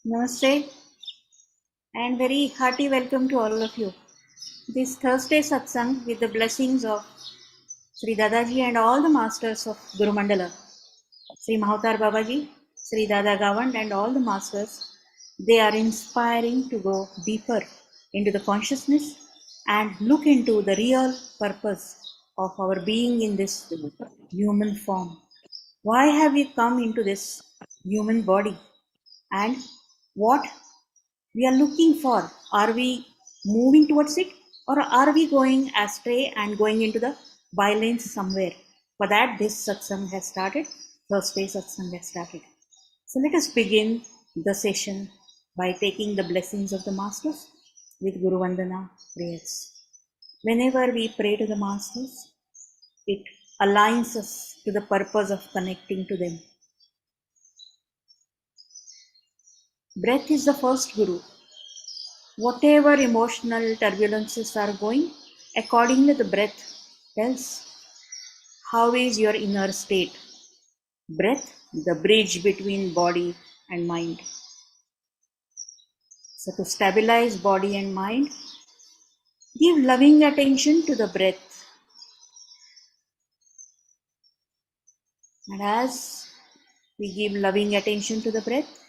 Namaste and very hearty welcome to all of you. This Thursday Satsang with the blessings of Sri Dadaji and all the masters of Guru Mandala, Sri Mahavatar Babaji, Sri Dada Gawand and all the masters. They are inspiring to go deeper into the consciousness and look into the real purpose of our being in this human form. Why have we come into this human body and what we are looking for? Are we moving towards it or are we going astray and going into the bylanes somewhere? For that, this satsang has started. Thursday satsang has started. So let us begin the session by taking the blessings of the masters with Guru Vandana prayers. Whenever we pray to the masters, it aligns us to the purpose of connecting to them. Breath is the first Guru. Whatever emotional turbulences are going, accordingly the breath tells how is your inner state. Breath, the bridge between body and mind. So to stabilize body and mind, give loving attention to the breath. And as we give loving attention to the breath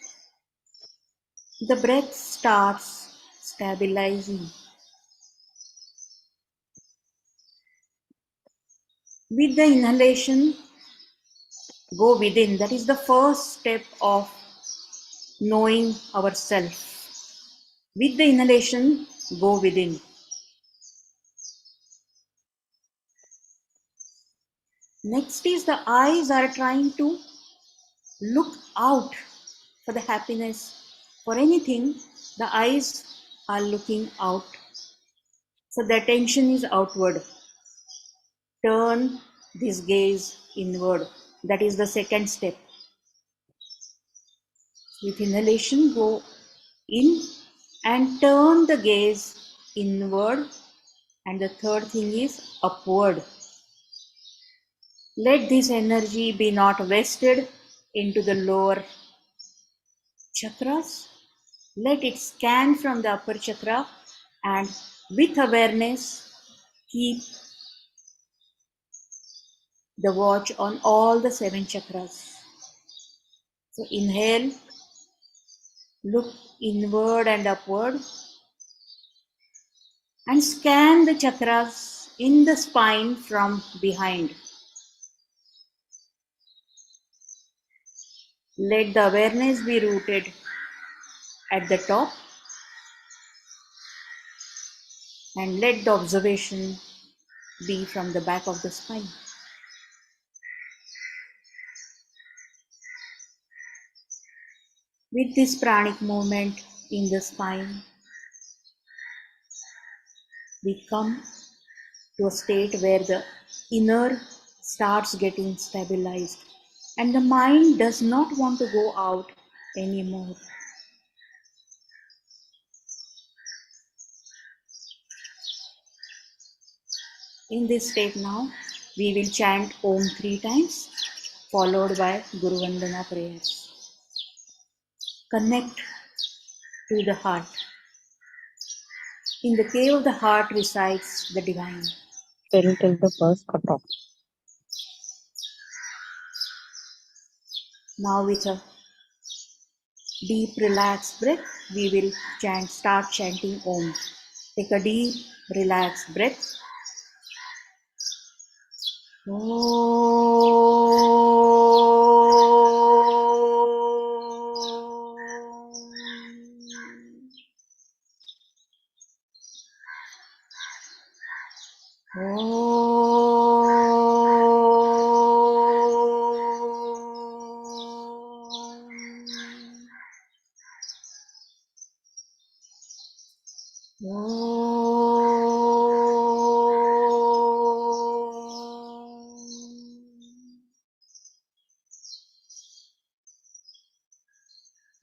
starts stabilizing. With the inhalation, go within. That is the first step of knowing ourself. With the inhalation, go within. Next is the eyes are trying to look out for the happiness, for anything. The eyes are looking out. So the attention is outward. Turn this gaze inward. That is the second step. With inhalation, go in and turn the gaze inward. And the third thing is upward. Let this energy be not wasted into the lower chakras. Let it scan from the upper chakra and with awareness keep the watch on all the 7 chakras. So inhale, look inward and upward and scan the chakras in the spine from behind. Let the awareness be rooted at the top and let the observation be from the back of the spine. With this pranic movement in the spine, we come to a state where the inner starts getting stabilized and the mind does not want to go out anymore. In this state now, we will chant Om 3 times, followed by Guru Vandana prayers. Connect to the heart. In the cave of the heart resides the divine. Till the first cutoff. Now with a deep relaxed breath, we will start chanting Om. Take a deep relaxed breath.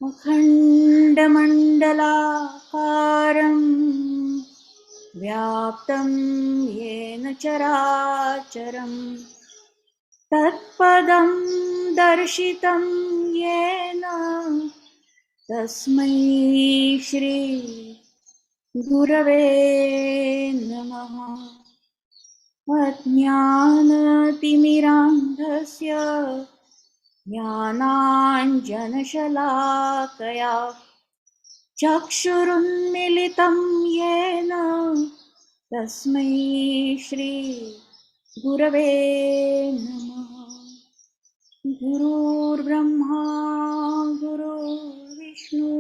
अखण्डमण्डलाकारं व्याप्तं येन चराचरं तत्पदं दर्शितं येन तस्मै श्री गुरवे नमः। अज्ञानतिमिरान्धस्य ज्ञानाञ्जनशलाकया चक्षुरुन्मिलितं येन तस्मै श्री गुरवे नमः। गुरुर्ब्रह्मा गुरुर्विष्णु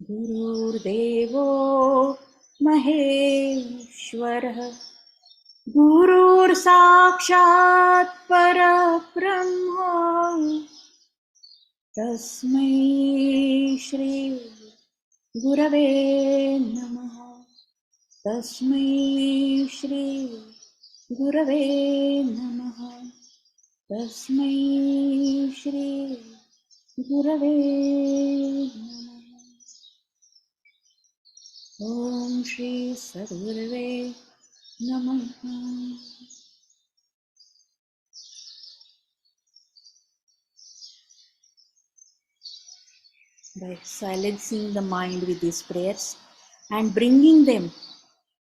गुरुर्देवो महेश्वरः गुरुर्साक्षात् परब्रह्म तस्मै श्री गुरवे नमः। तस्मै श्री गुरवे नमः। तस्मै श्री गुरवे नमः। ॐ श्री सद्गुरवे नमः। By silencing the mind with these prayers and bringing them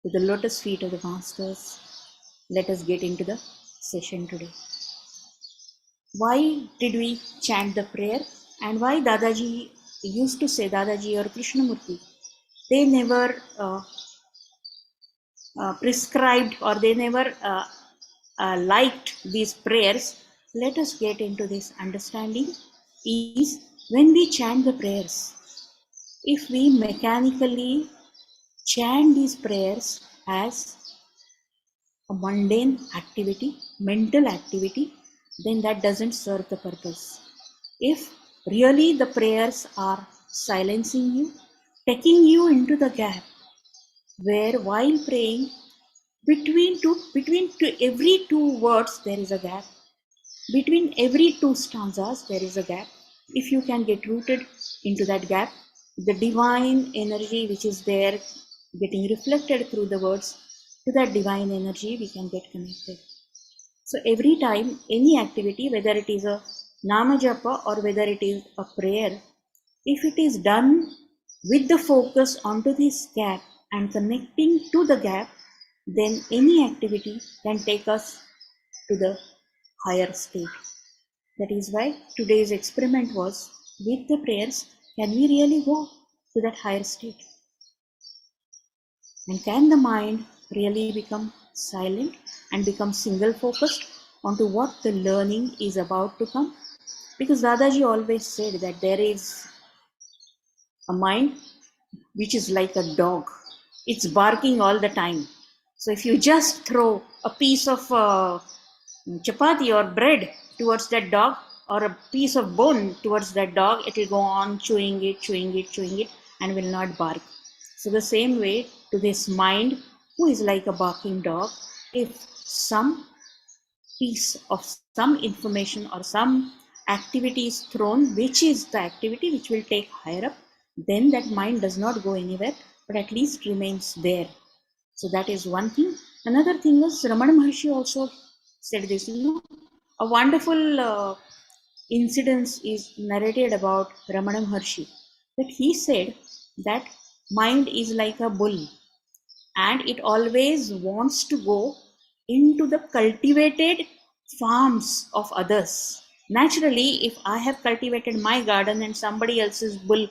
to the lotus feet of the Masters, let us get into the session today. Why did we chant the prayer, and why Dadaji used to say, Dadaji or Krishnamurti, they never prescribed or they never liked these prayers. Let us get into this understanding is when we chant the prayers, if we mechanically chant these prayers as a mundane activity, mental activity, then that doesn't serve the purpose. If really the prayers are silencing you, taking you into the gap where while praying, between every two words there is a gap, between every two stanzas there is a gap. If you can get rooted into that gap, the divine energy which is there getting reflected through the words, to that divine energy we can get connected. So every time any activity, whether it is a nama japa or whether it is a prayer, if it is done with the focus onto this gap and connecting to the gap, then any activity can take us to the higher state. That is why today's experiment was, with the prayers, can we really go to that higher state? And can the mind really become silent and become single focused onto what the learning is about to come? Because Dadaji always said that there is a mind which is like a dog. It's barking all the time. So if you just throw a piece of chapati or bread towards that dog, or a piece of bone towards that dog, it will go on chewing it, and will not bark. So the same way to this mind, who is like a barking dog, if some piece of some information or some activity is thrown, which is the activity which will take higher up, then that mind does not go anywhere, but at least remains there. So that is one thing. Another thing is, Ramana Maharshi also said this, a wonderful incident is narrated about Ramana Maharshi, that he said that mind is like a bull and it always wants to go into the cultivated farms of others. Naturally, if I have cultivated my garden and somebody else's bull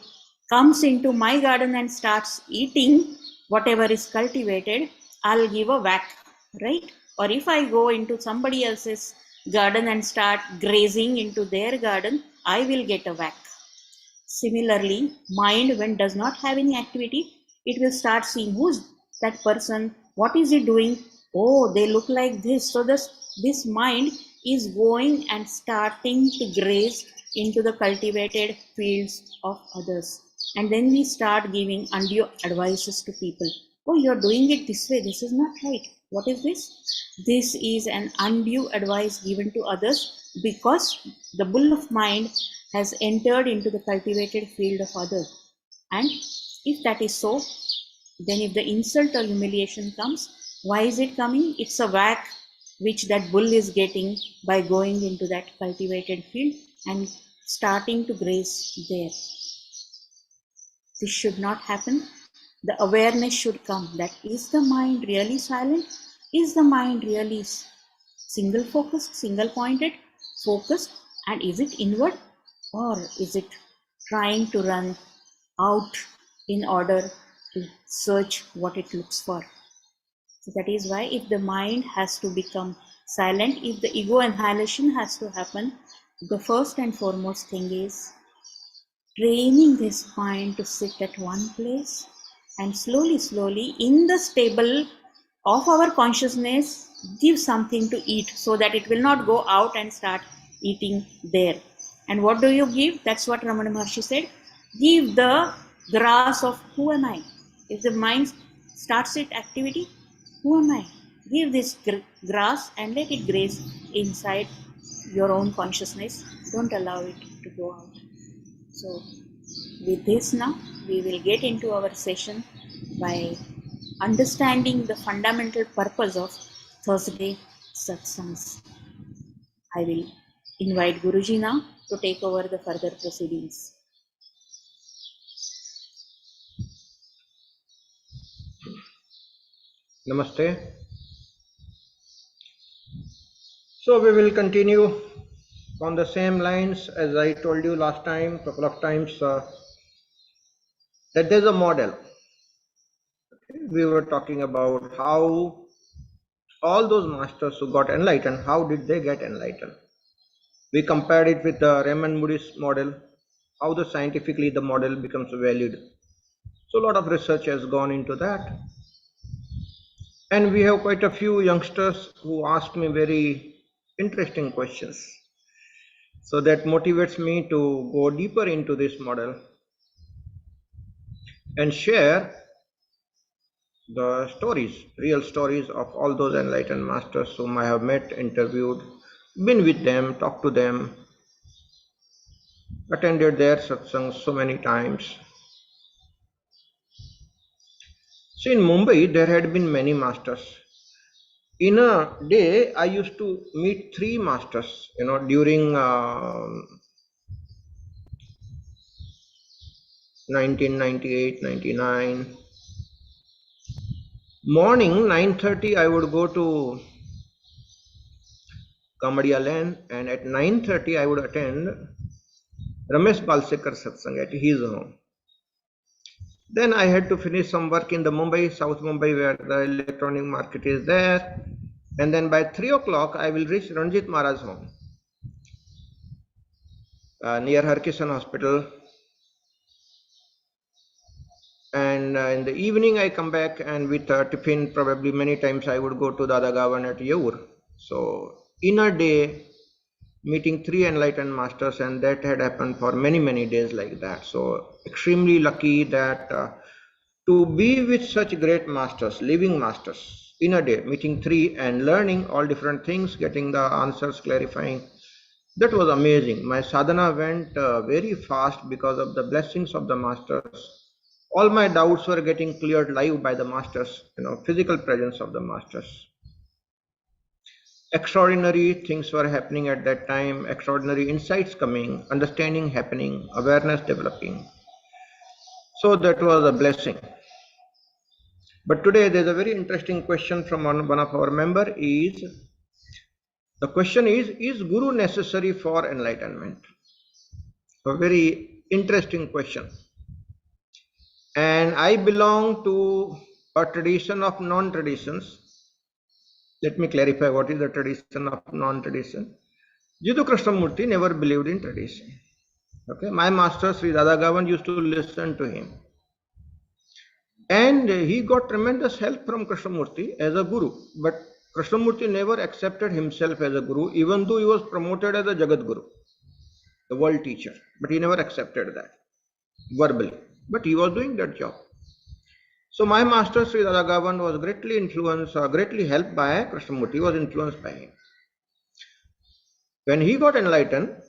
comes into my garden and starts eating whatever is cultivated, I'll give a whack, right? Or if I go into somebody else's garden and start grazing into their garden, I will get a whack. Similarly, mind, when does not have any activity, it will start seeing who's that person, what is he doing, oh, they look like this. So this mind is going and starting to graze into the cultivated fields of others. And then we start giving undue advices to people. Oh, you're doing it this way, this is not right. What is this? This is an undue advice given to others, because the bull of mind has entered into the cultivated field of others. And if that is so, then if the insult or humiliation comes, why is it coming? It's a whack which that bull is getting by going into that cultivated field and starting to graze there. This should not happen. The awareness should come that is the mind really silent? Is the mind really single focused, single pointed, focused? And is it inward? Or is it trying to run out in order to search what it looks for? So that is why if the mind has to become silent, if the ego annihilation has to happen, the first and foremost thing is training this mind to sit at one place and slowly in the stable of our consciousness give something to eat so that it will not go out and start eating there. And what do you give? That's what Ramana Maharshi said. Give the grass of who am I? If the mind starts its activity, who am I? Give this grass and let it graze inside your own consciousness. Don't allow it to go out. So with this now, we will get into our session by understanding the fundamental purpose of Thursday Satsangs. I will invite Guruji now to take over the further proceedings. Namaste. So we will continue on the same lines as I told you last time, couple of times, that there's a model. We were talking about how all those masters who got enlightened, how did they get enlightened? We compared it with the Raymond Moody's model, how the scientifically the model becomes valid. So a lot of research has gone into that. And we have quite a few youngsters who ask me very interesting questions. So that motivates me to go deeper into this model and share the stories, real stories of all those enlightened masters whom I have met, interviewed, been with them, talked to them, attended their satsangs so many times. So in Mumbai, there had been many masters. In a day, I used to meet 3 masters, during 1998, 99. Morning 9:30, I would go to Kamadia Lane, and at 9:30 I would attend Ramesh Balsekar satsang at his home. Then I had to finish some work in the Mumbai, South Mumbai, where the electronic market is there. And then by 3 o'clock, I will reach Ranjit Maharaj's home, near Harkishan Hospital. And in the evening, I come back, and with tiffin, probably many times I would go to Dada Gavan at Yaur. So in a day, meeting 3 enlightened masters, and that had happened for many days like that. So extremely lucky that to be with such great masters, living masters, in a day, meeting 3 and learning all different things, getting the answers, clarifying. That was amazing. My sadhana went very fast because of the blessings of the masters. All my doubts were getting cleared live by the masters, physical presence of the masters. Extraordinary things were happening at that time, extraordinary insights coming, understanding happening, awareness developing. So that was a blessing. But today there's a very interesting question from one of our member is, the question is Guru necessary for enlightenment? A very interesting question. And I belong to a tradition of non-traditions. Let me clarify what is the tradition of non-tradition. Jiddu Krishnamurti never believed in tradition. Okay, my master Sri Dada Gavan used to listen to him. And he got tremendous help from Krishnamurti as a guru. But Krishnamurti never accepted himself as a guru, even though he was promoted as a Jagat Guru, the world teacher. But he never accepted that verbally. But he was doing that job. So my master Sri Dada Gavan was greatly influenced, greatly helped by Krishnamurti, was influenced by him. When he got enlightened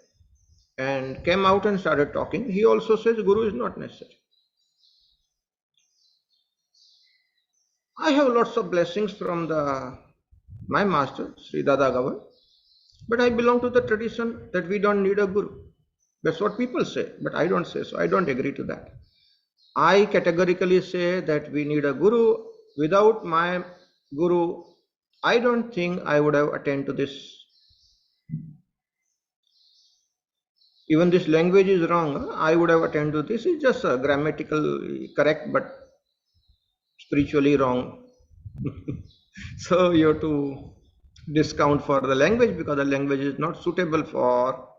and came out and started talking, he also says Guru is not necessary. I have lots of blessings from my master, Sri Dada Gavan, but I belong to the tradition that we don't need a Guru. That's what people say, but I don't say so. I don't agree to that. I categorically say that we need a guru. Without my guru, I don't think I would have attained to this. Even this language is wrong. I would have attained to this. It's just grammatical correct, but spiritually wrong. So you have to discount for the language because the language is not suitable for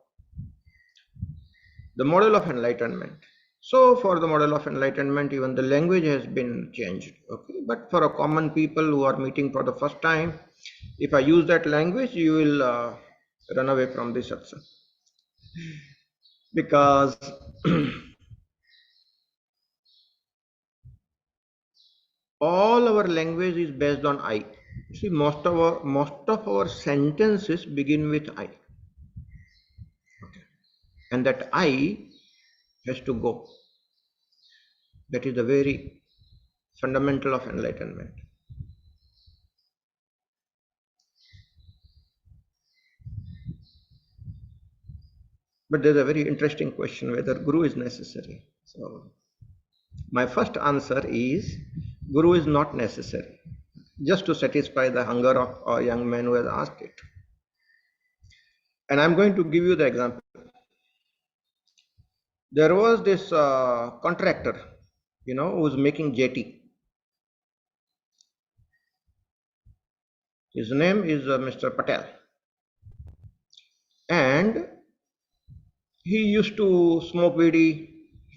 the model of enlightenment. So for the model of enlightenment, even the language has been changed. Okay, but for a common people who are meeting for the first time, if I use that language, you will run away from this satsang because all our language is based on I. See, most of our sentences begin with I, and that I has to go. That is the very fundamental of enlightenment. But there's a very interesting question whether guru is necessary. So my first answer is guru is not necessary, just to satisfy the hunger of a young man who has asked it. And I'm going to give you the example. There was this contractor, who was making jetty. His name is Mr. Patel. And he used to smoke weed,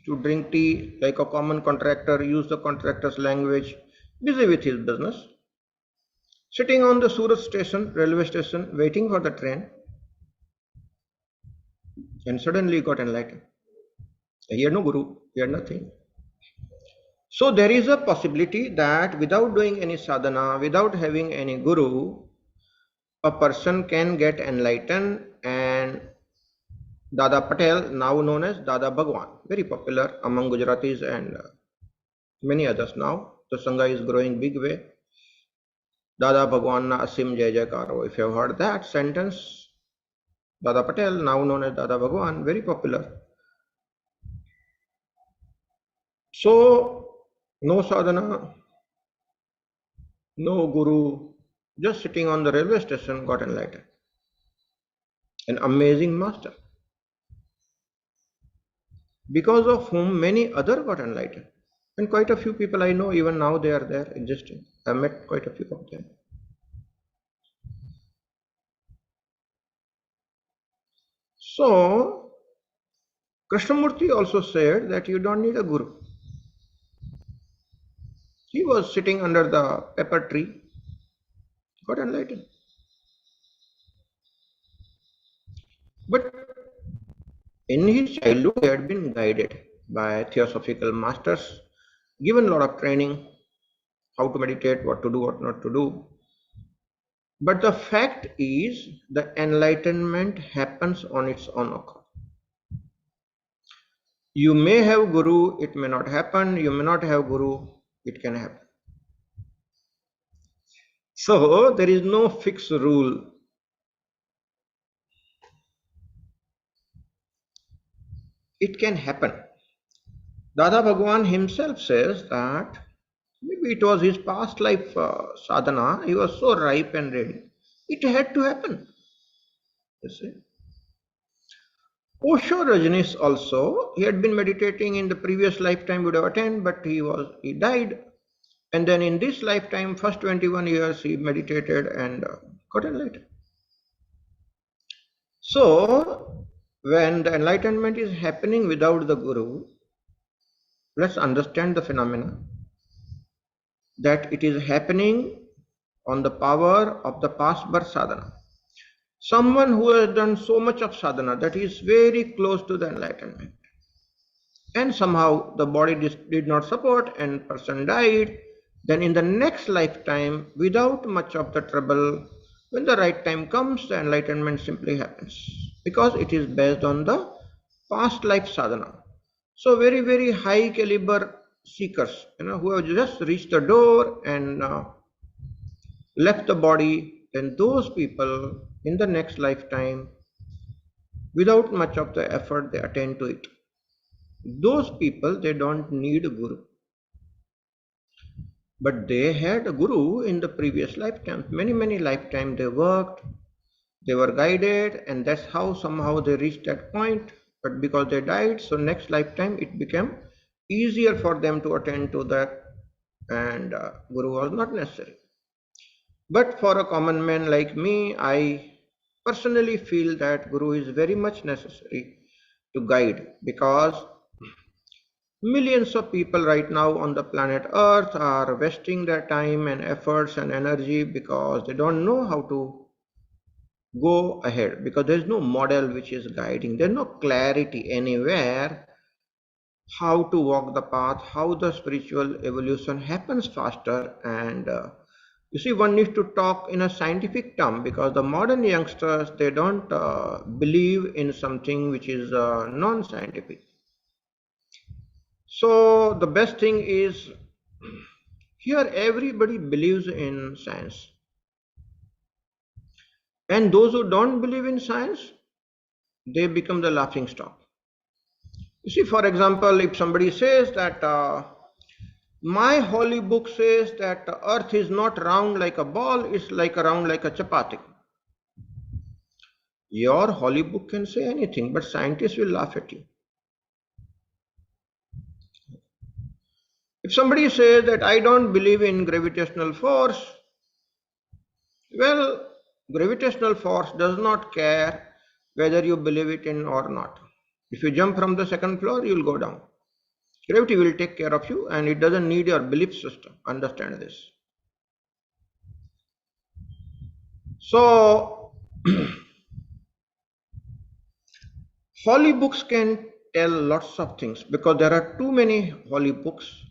to drink tea like a common contractor, use the contractor's language, busy with his business. Sitting on the Surat station, railway station, waiting for the train, and suddenly he got enlightened. He had no guru, he had nothing. So there is a possibility that without doing any sadhana, without having any guru, a person can get enlightened. And Dada Patel, now known as Dada Bhagwan, very popular among Gujaratis and many others now. The Sangha is growing big way. Dada Bhagwan na Asim Jai Jaikaro. If you have heard that sentence, Dada Patel, now known as Dada Bhagwan, very popular. So, no sadhana, no guru, just sitting on the railway station got enlightened. An amazing master, because of whom many other got enlightened. And quite a few people I know, even now they are there existing. I met quite a few of them. So, Krishnamurti also said that you don't need a guru. He was sitting under the pepper tree, got enlightened. But in his childhood, he had been guided by theosophical masters, given a lot of training, how to meditate, what to do, what not to do. But the fact is, the enlightenment happens on its own accord. You may have guru, it may not happen. You may not have guru, it can happen. So there is no fixed rule. It can happen. Dada Bhagwan himself says that maybe it was his past life sadhana. He was so ripe and ready. It had to happen. You see. Osho Rajneesh also, he had been meditating in the previous lifetime, would have attained, but he died. And then in this lifetime, first 21 years, he meditated and got enlightened. So, when the enlightenment is happening without the guru, let's understand the phenomena that it is happening on the power of the past birth sadhana. Someone who has done so much of sadhana that is very close to the enlightenment, and somehow the body did not support and person died, then in the next lifetime, without much of the trouble, when the right time comes, the enlightenment simply happens, because it is based on the past life sadhana. So very, very high caliber seekers, who have just reached the door and left the body, then those people in the next lifetime, without much of the effort, they attain to it. those people, they don't need a guru. But they had a guru in the previous lifetime. Many lifetimes they worked, they were guided, and that's how somehow they reached that point. But because they died, so next lifetime it became easier for them to attend to that, and guru was not necessary. But for a common man like me, I personally feel that guru is very much necessary to guide, because millions of people right now on the planet Earth are wasting their time and efforts and energy because they don't know how to go ahead, because there's no model which is guiding. There's no clarity anywhere how to walk the path, how the spiritual evolution happens faster. And you see, one needs to talk in a scientific term, because the modern youngsters, they don't believe in something which is non-scientific. So the best thing is, here everybody believes in science, and those who don't believe in science, they become the laughing stock. You see, for example, if somebody says that my holy book says that the earth is not round like a ball, it's like round like a chapati. Your holy book can say anything, but scientists will laugh at you. If somebody says that I don't believe in gravitational force, well, gravitational force does not care whether you believe it in or not. If you jump from the second floor, you will go down. Gravity will take care of you, and it doesn't need your belief system. Understand this. So, holy books can tell lots of things, because there are too many holy books.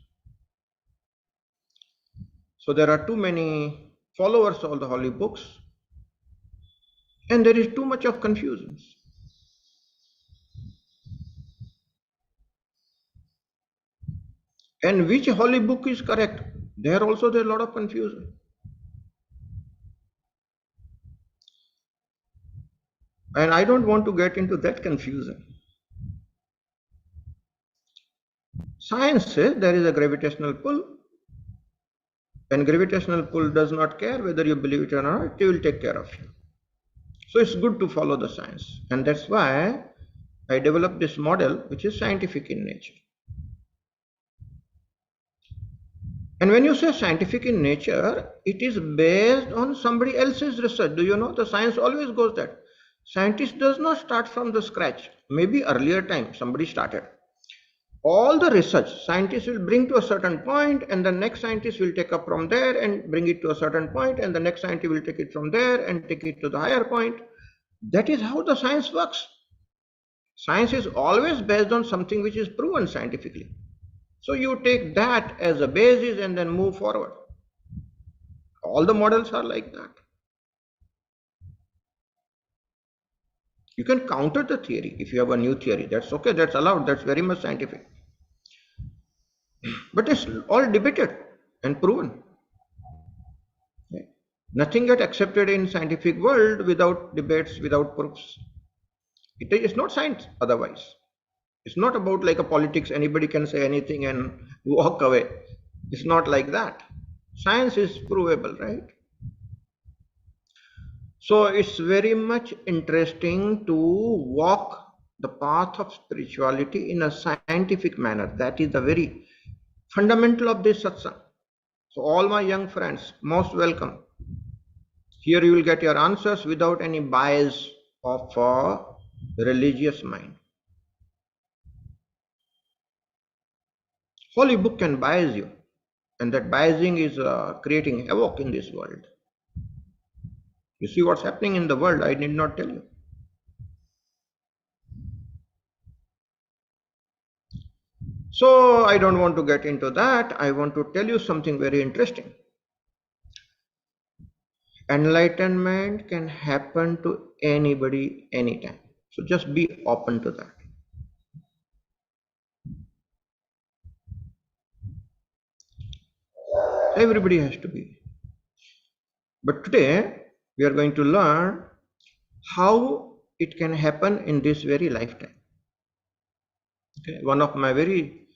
So there are too many followers of the holy books, and there is too much of confusion. And which holy book is correct? There also there is a lot of confusion. And I don't want to get into that confusion. Science says there is a gravitational pull, and gravitational pull does not care whether you believe it or not, it will take care of you. So it's good to follow the science, and that's why I developed this model which is scientific in nature. And when you say scientific in nature, it is based on somebody else's research. Do you know, the science always goes that scientist does not start from the scratch. Maybe earlier time somebody started. All the research scientists will bring to a certain point, and the next scientist will take up from there and bring it to a certain point, and the next scientist will take it from there and take it to the higher point. That is how the science works. Science is always based on something which is proven scientifically. So you take that as a basis and then move forward. All the models are like that. You can counter the theory if you have a new theory. That's okay, that's allowed, that's very much scientific. But it's all debated and proven. Okay. Nothing gets accepted in scientific world without debates, without proofs. It is not science otherwise. It's not about like a politics, anybody can say anything and walk away. It's not like that. Science is provable, right? So it's very much interesting to walk the path of spirituality in a scientific manner. That is the very fundamental of this satsang. So all my young friends, most welcome. Here you will get your answers without any bias of a religious mind. Holy book can bias you, and that biasing is creating havoc in this world. You see what's happening in the world, I need not tell you. So I don't want to get into that. I want to tell you something very interesting. Enlightenment can happen to anybody, anytime. So just be open to that. Everybody has to be. But today we are going to learn how it can happen in this very lifetime. Okay? One of my very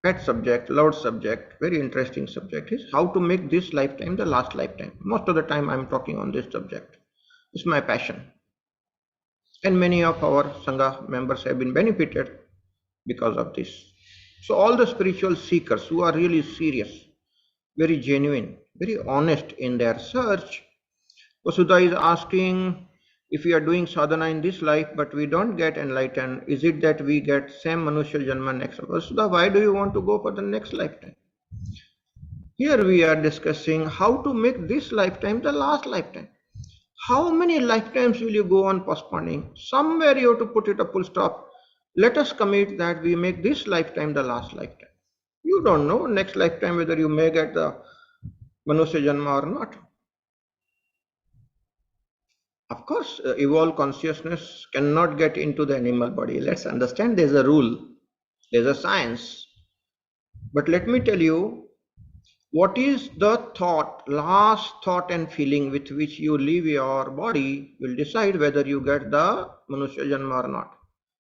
pet subject, loved subject, very interesting subject is how to make this lifetime the last lifetime. Most of the time I'm talking on this subject. It's my passion. And many of our Sangha members have been benefited because of this. So all the spiritual seekers who are really serious, very genuine, very honest in their search, Vasudha is asking, if we are doing sadhana in this life but we don't get enlightened, is it that we get same Manushya Janma next? Vasudha, why do you want to go for the next lifetime? Here we are discussing how to make this lifetime the last lifetime. How many lifetimes will you go on postponing? Somewhere you have to put it a full stop. Let us commit that we make this lifetime the last lifetime. You don't know next lifetime whether you may get the Manusya Janma or not. Of course, evolved consciousness cannot get into the animal body. Let's understand there's a rule, there's a science. But let me tell you, what is the thought, last thought and feeling with which you leave your body will decide whether you get the Manusya Janma or not.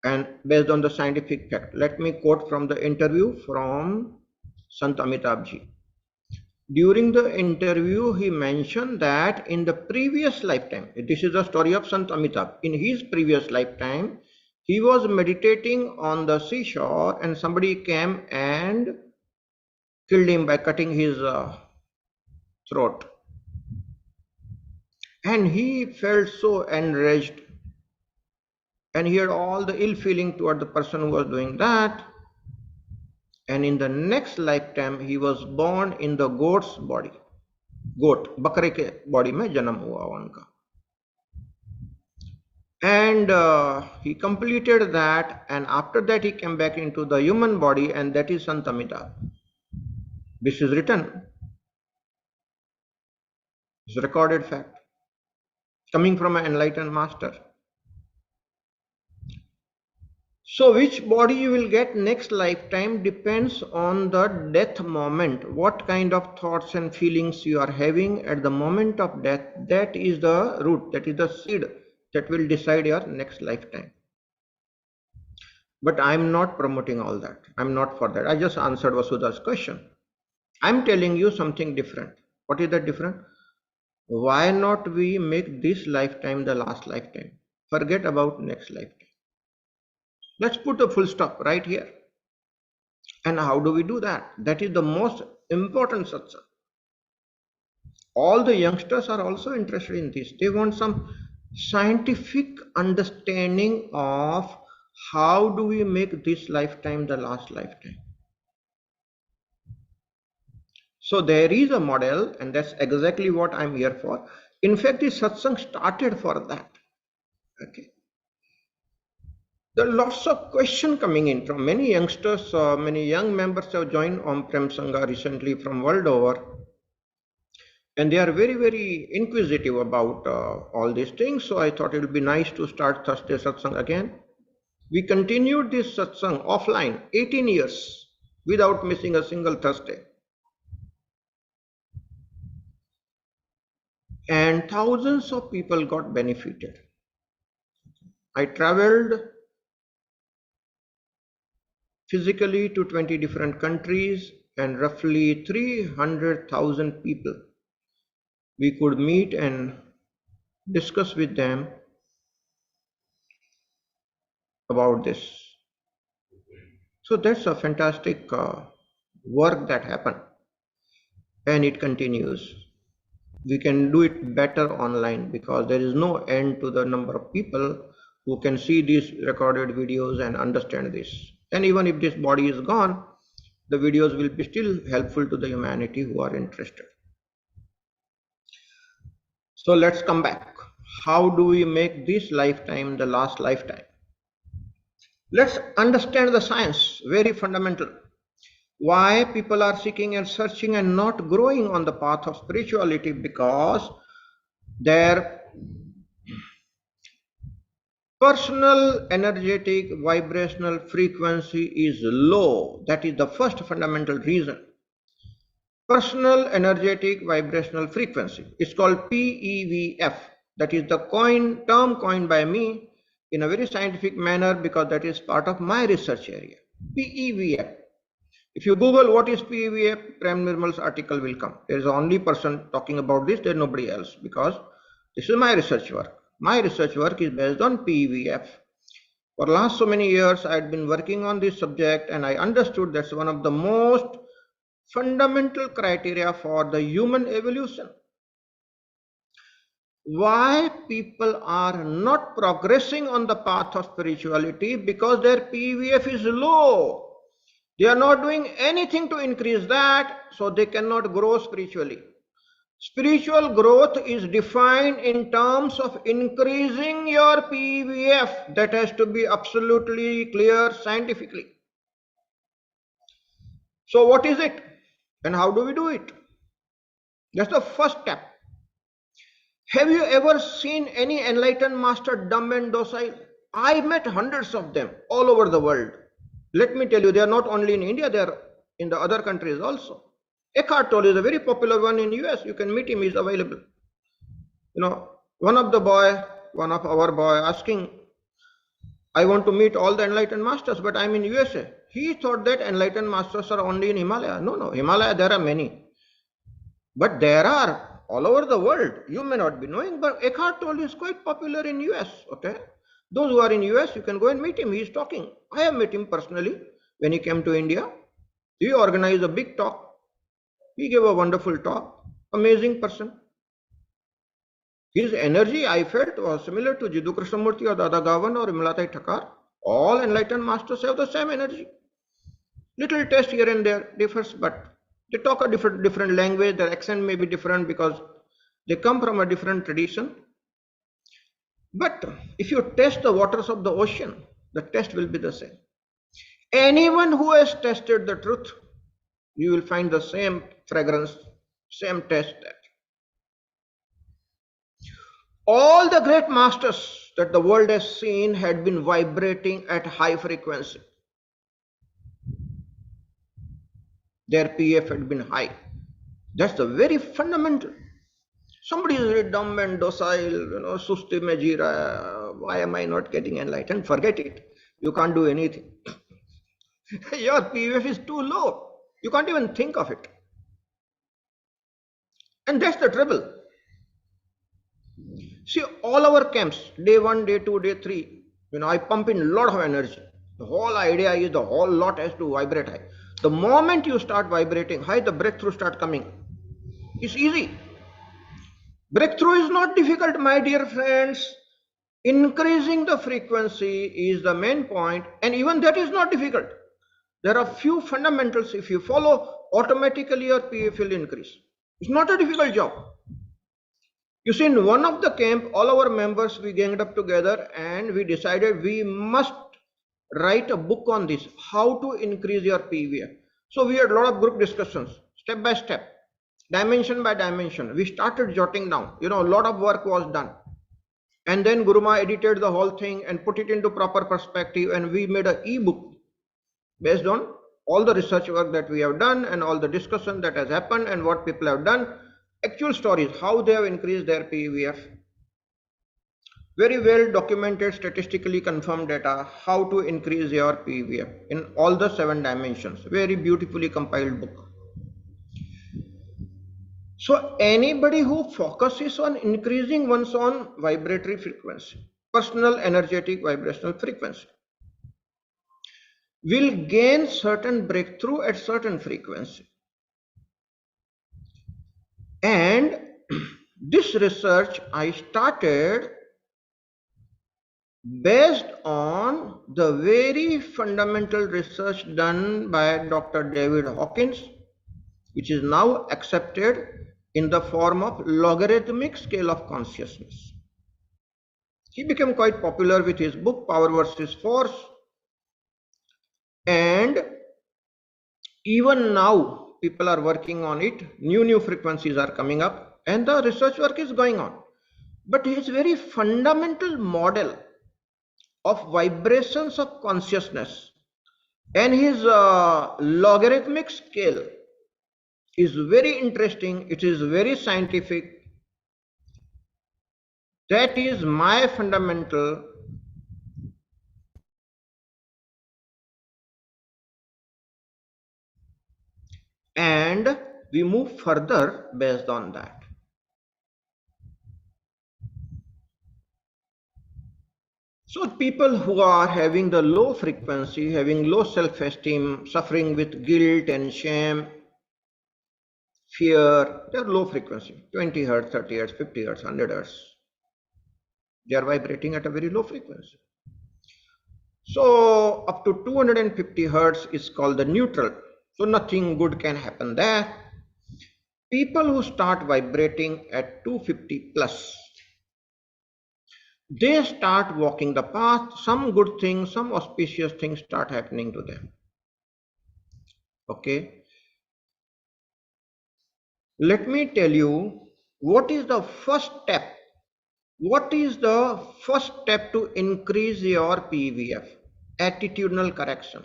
And based on the scientific fact, let me quote from the interview from Sant Amitabh Ji. During the interview, he mentioned that in the previous lifetime, this is the story of Sant Amitabh. In his previous lifetime, he was meditating on the seashore and somebody came and killed him by cutting his throat. And he felt so enraged and he had all the ill feeling toward the person who was doing that. And in the next lifetime, he was born in the goat's body. Goat, बकरे के body में जन्म हुआ उनका. And he completed that, and after that he came back into the human body, and that is Sant Amitabh. This is written. It's a recorded fact coming from an enlightened master. So which body you will get next lifetime depends on the death moment. What kind of thoughts and feelings you are having at the moment of death, that is the root, that is the seed that will decide your next lifetime. But I'm not promoting all that. I'm not for that. I just answered Vasudha's question. I'm telling you something different. What is that different? Why not we make this lifetime the last lifetime? Forget about next lifetime. Let's put a full stop right here. And how do we do that? That is the most important satsang. All the youngsters are also interested in this. They want some scientific understanding of how do we make this lifetime the last lifetime. So there is a model, and that's exactly what I'm here for. In fact, this satsang started for that. Okay. There are lots of questions coming in from many youngsters. Many young members have joined Om-Prem Sangha recently from world over. And they are very, very inquisitive about all these things. So I thought it would be nice to start Thursday satsang again. We continued this satsang offline 18 years without missing a single Thursday. And thousands of people got benefited. I traveled physically to 20 different countries and roughly 300,000 people we could meet and discuss with them about this. So that's a fantastic work that happened, and it continues. We can do it better online because there is no end to the number of people who can see these recorded videos and understand this. And even if this body is gone, the videos will be still helpful to the humanity who are interested. So let's come back. How do we make this lifetime the last lifetime? Let's understand the science, very fundamental. Why people are seeking and searching and not growing on the path of spirituality? Because their personal energetic vibrational frequency is low. That is the first fundamental reason. Personal energetic vibrational frequency is called PEVF. That is the term coined by me. in a very scientific manner because that is part of my research area. PEVF. If you Google what is PEVF, Prem Nirmal's article will come. There is the only person talking about this, there is nobody else, because this is my research work. My research work is based on PEVF. For last so many years, I had been working on this subject, and I understood that's one of the most fundamental criteria for the human evolution. Why people are not progressing on the path of spirituality? Because their PVF is low. They are not doing anything to increase that, so they cannot grow spiritually. Spiritual growth is defined in terms of increasing your PVF. That has to be absolutely clear scientifically. So what is it? And how do we do it? That's the first step. Have you ever seen any enlightened master dumb and docile? I met hundreds of them all over the world. Let me tell you, they are not only in India, they are in the other countries also. Eckhart Tolle is a very popular one in US. You can meet him, he's available. You know, one of our boy asking, I want to meet all the enlightened masters, but I'm in USA. He thought that enlightened masters are only in Himalaya. No, Himalaya, there are many. But there are all over the world. You may not be knowing, but Eckhart Tolle is quite popular in US. Okay, those who are in US, you can go and meet him. He is talking. I have met him personally when he came to India. He organized a big talk. He gave a wonderful talk. Amazing person. His energy, I felt, was similar to Jiddu Krishnamurti or Dada Gavan or Imlatai Thakar. All enlightened masters have the same energy. Little test here and there differs, but they talk a different language. Their accent may be different because they come from a different tradition. But if you test the waters of the ocean, the test will be the same. Anyone who has tested the truth, you will find the same fragrance, same taste there. All the great masters that the world has seen had been vibrating at high frequency. Their PF had been high. That's the very fundamental. Somebody is very dumb and docile, Susti Mejira, why am I not getting enlightened? Forget it. You can't do anything. Your PF is too low. You can't even think of it. And that's the trouble. See, all our camps, day 1, day 2, day 3, I pump in a lot of energy. The whole idea is the whole lot has to vibrate high. The moment you start vibrating high, the breakthrough start coming. It's easy. Breakthrough is not difficult, my dear friends. Increasing the frequency is the main point, and even that is not difficult. There are few fundamentals. If you follow, automatically your PF will increase. It's not a difficult job. You see, in one of the camp, all our members, we ganged up together and we decided we must write a book on this, how to increase your PVF. So we had a lot of group discussions, step by step, dimension by dimension. We started jotting down, a lot of work was done. And then Guruma edited the whole thing and put it into proper perspective, and we made an e-book based on all the research work that we have done and all the discussion that has happened and what people have done. Actual stories, how they have increased their PVF. Very well documented, statistically confirmed data, how to increase your PVF in all the 7 dimensions. Very beautifully compiled book. So anybody who focuses on increasing one's own vibratory frequency, personal energetic vibrational frequency, will gain certain breakthrough at certain frequency. And this research I started based on the very fundamental research done by Dr. David Hawkins, which is now accepted in the form of logarithmic scale of consciousness. He became quite popular with his book Power versus Force, and even now people are working on it. New frequencies are coming up and the research work is going on. But his very fundamental model of vibrations of consciousness and his logarithmic scale is very interesting. It is very scientific. That is my fundamental and we move further based on that. So people who are having the low frequency, having low self-esteem, suffering with guilt and shame, fear, they're low frequency, 20 hertz, 30 hertz, 50 hertz, 100 hertz. They are vibrating at a very low frequency. So up to 250 hertz is called the neutral. So nothing good can happen there. People who start vibrating at 250 plus, they start walking the path. Some good things, some auspicious things start happening to them. Okay. Let me tell you what is the first step. What is the first step to increase your PVF? Attitudinal correction.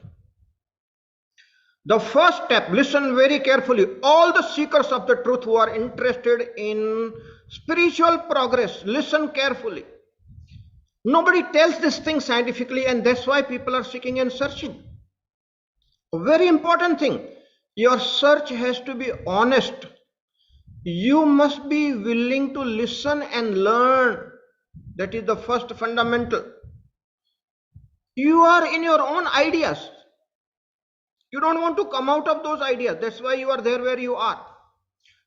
The first step, listen very carefully, all the seekers of the truth who are interested in spiritual progress, listen carefully. Nobody tells this thing scientifically, and that's why people are seeking and searching. A very important thing, your search has to be honest. You must be willing to listen and learn. That is the first fundamental. You are in your own ideas. You don't want to come out of those ideas. That's why you are there where you are.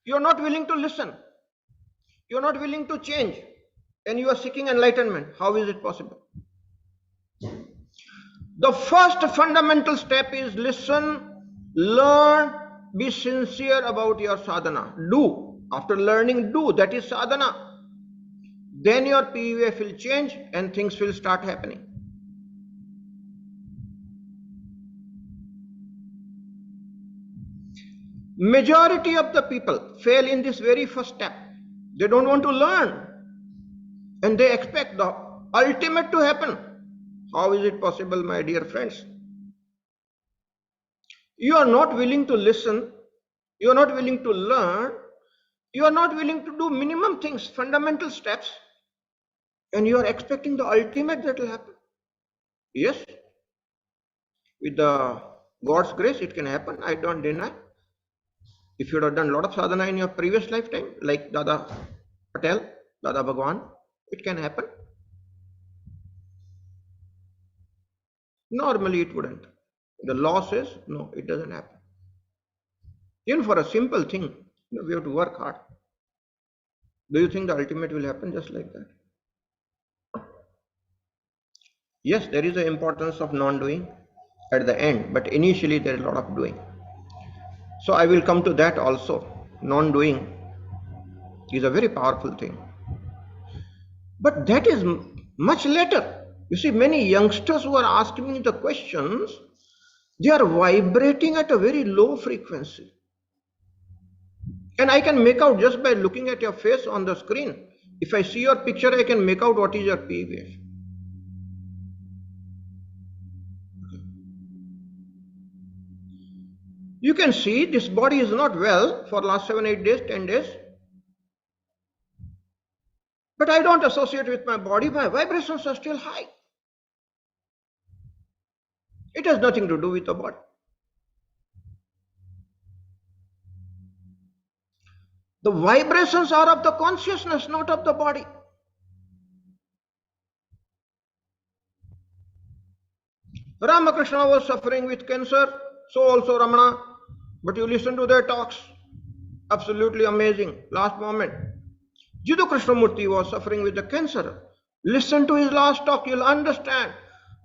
You are not willing to listen. You are not willing to change. And you are seeking enlightenment. How is it possible? The first fundamental step is listen, learn, be sincere about your sadhana. Do. After learning, do. That is sadhana. Then your PVF will change and things will start happening. Majority of the people fail in this very first step. They don't want to learn. And they expect the ultimate to happen. How is it possible, my dear friends? You are not willing to listen. You are not willing to learn. You are not willing to do minimum things, fundamental steps. And you are expecting the ultimate that will happen. Yes. With the God's grace, it can happen. I don't deny. If you have done a lot of sadhana in your previous lifetime, like Dada Patel, Dada Bhagwan, it can happen. Normally it wouldn't. The law says, no, it doesn't happen. Even for a simple thing, we have to work hard. Do you think the ultimate will happen just like that? Yes, there is an importance of non-doing at the end, but initially there is a lot of doing. So I will come to that also. Non-doing is a very powerful thing. But that is much later. You see, many youngsters who are asking me the questions, they are vibrating at a very low frequency. And I can make out just by looking at your face on the screen. If I see your picture, I can make out what is your PVF. You can see this body is not well for last 7, 8 days, 10 days. But I don't associate with my body. My vibrations are still high. It has nothing to do with the body. The vibrations are of the consciousness, not of the body. Ramakrishna was suffering with cancer, so also Ramana. But you listen to their talks. Absolutely amazing. Last moment. Jiddu Krishnamurti was suffering with the cancer. Listen to his last talk, you'll understand.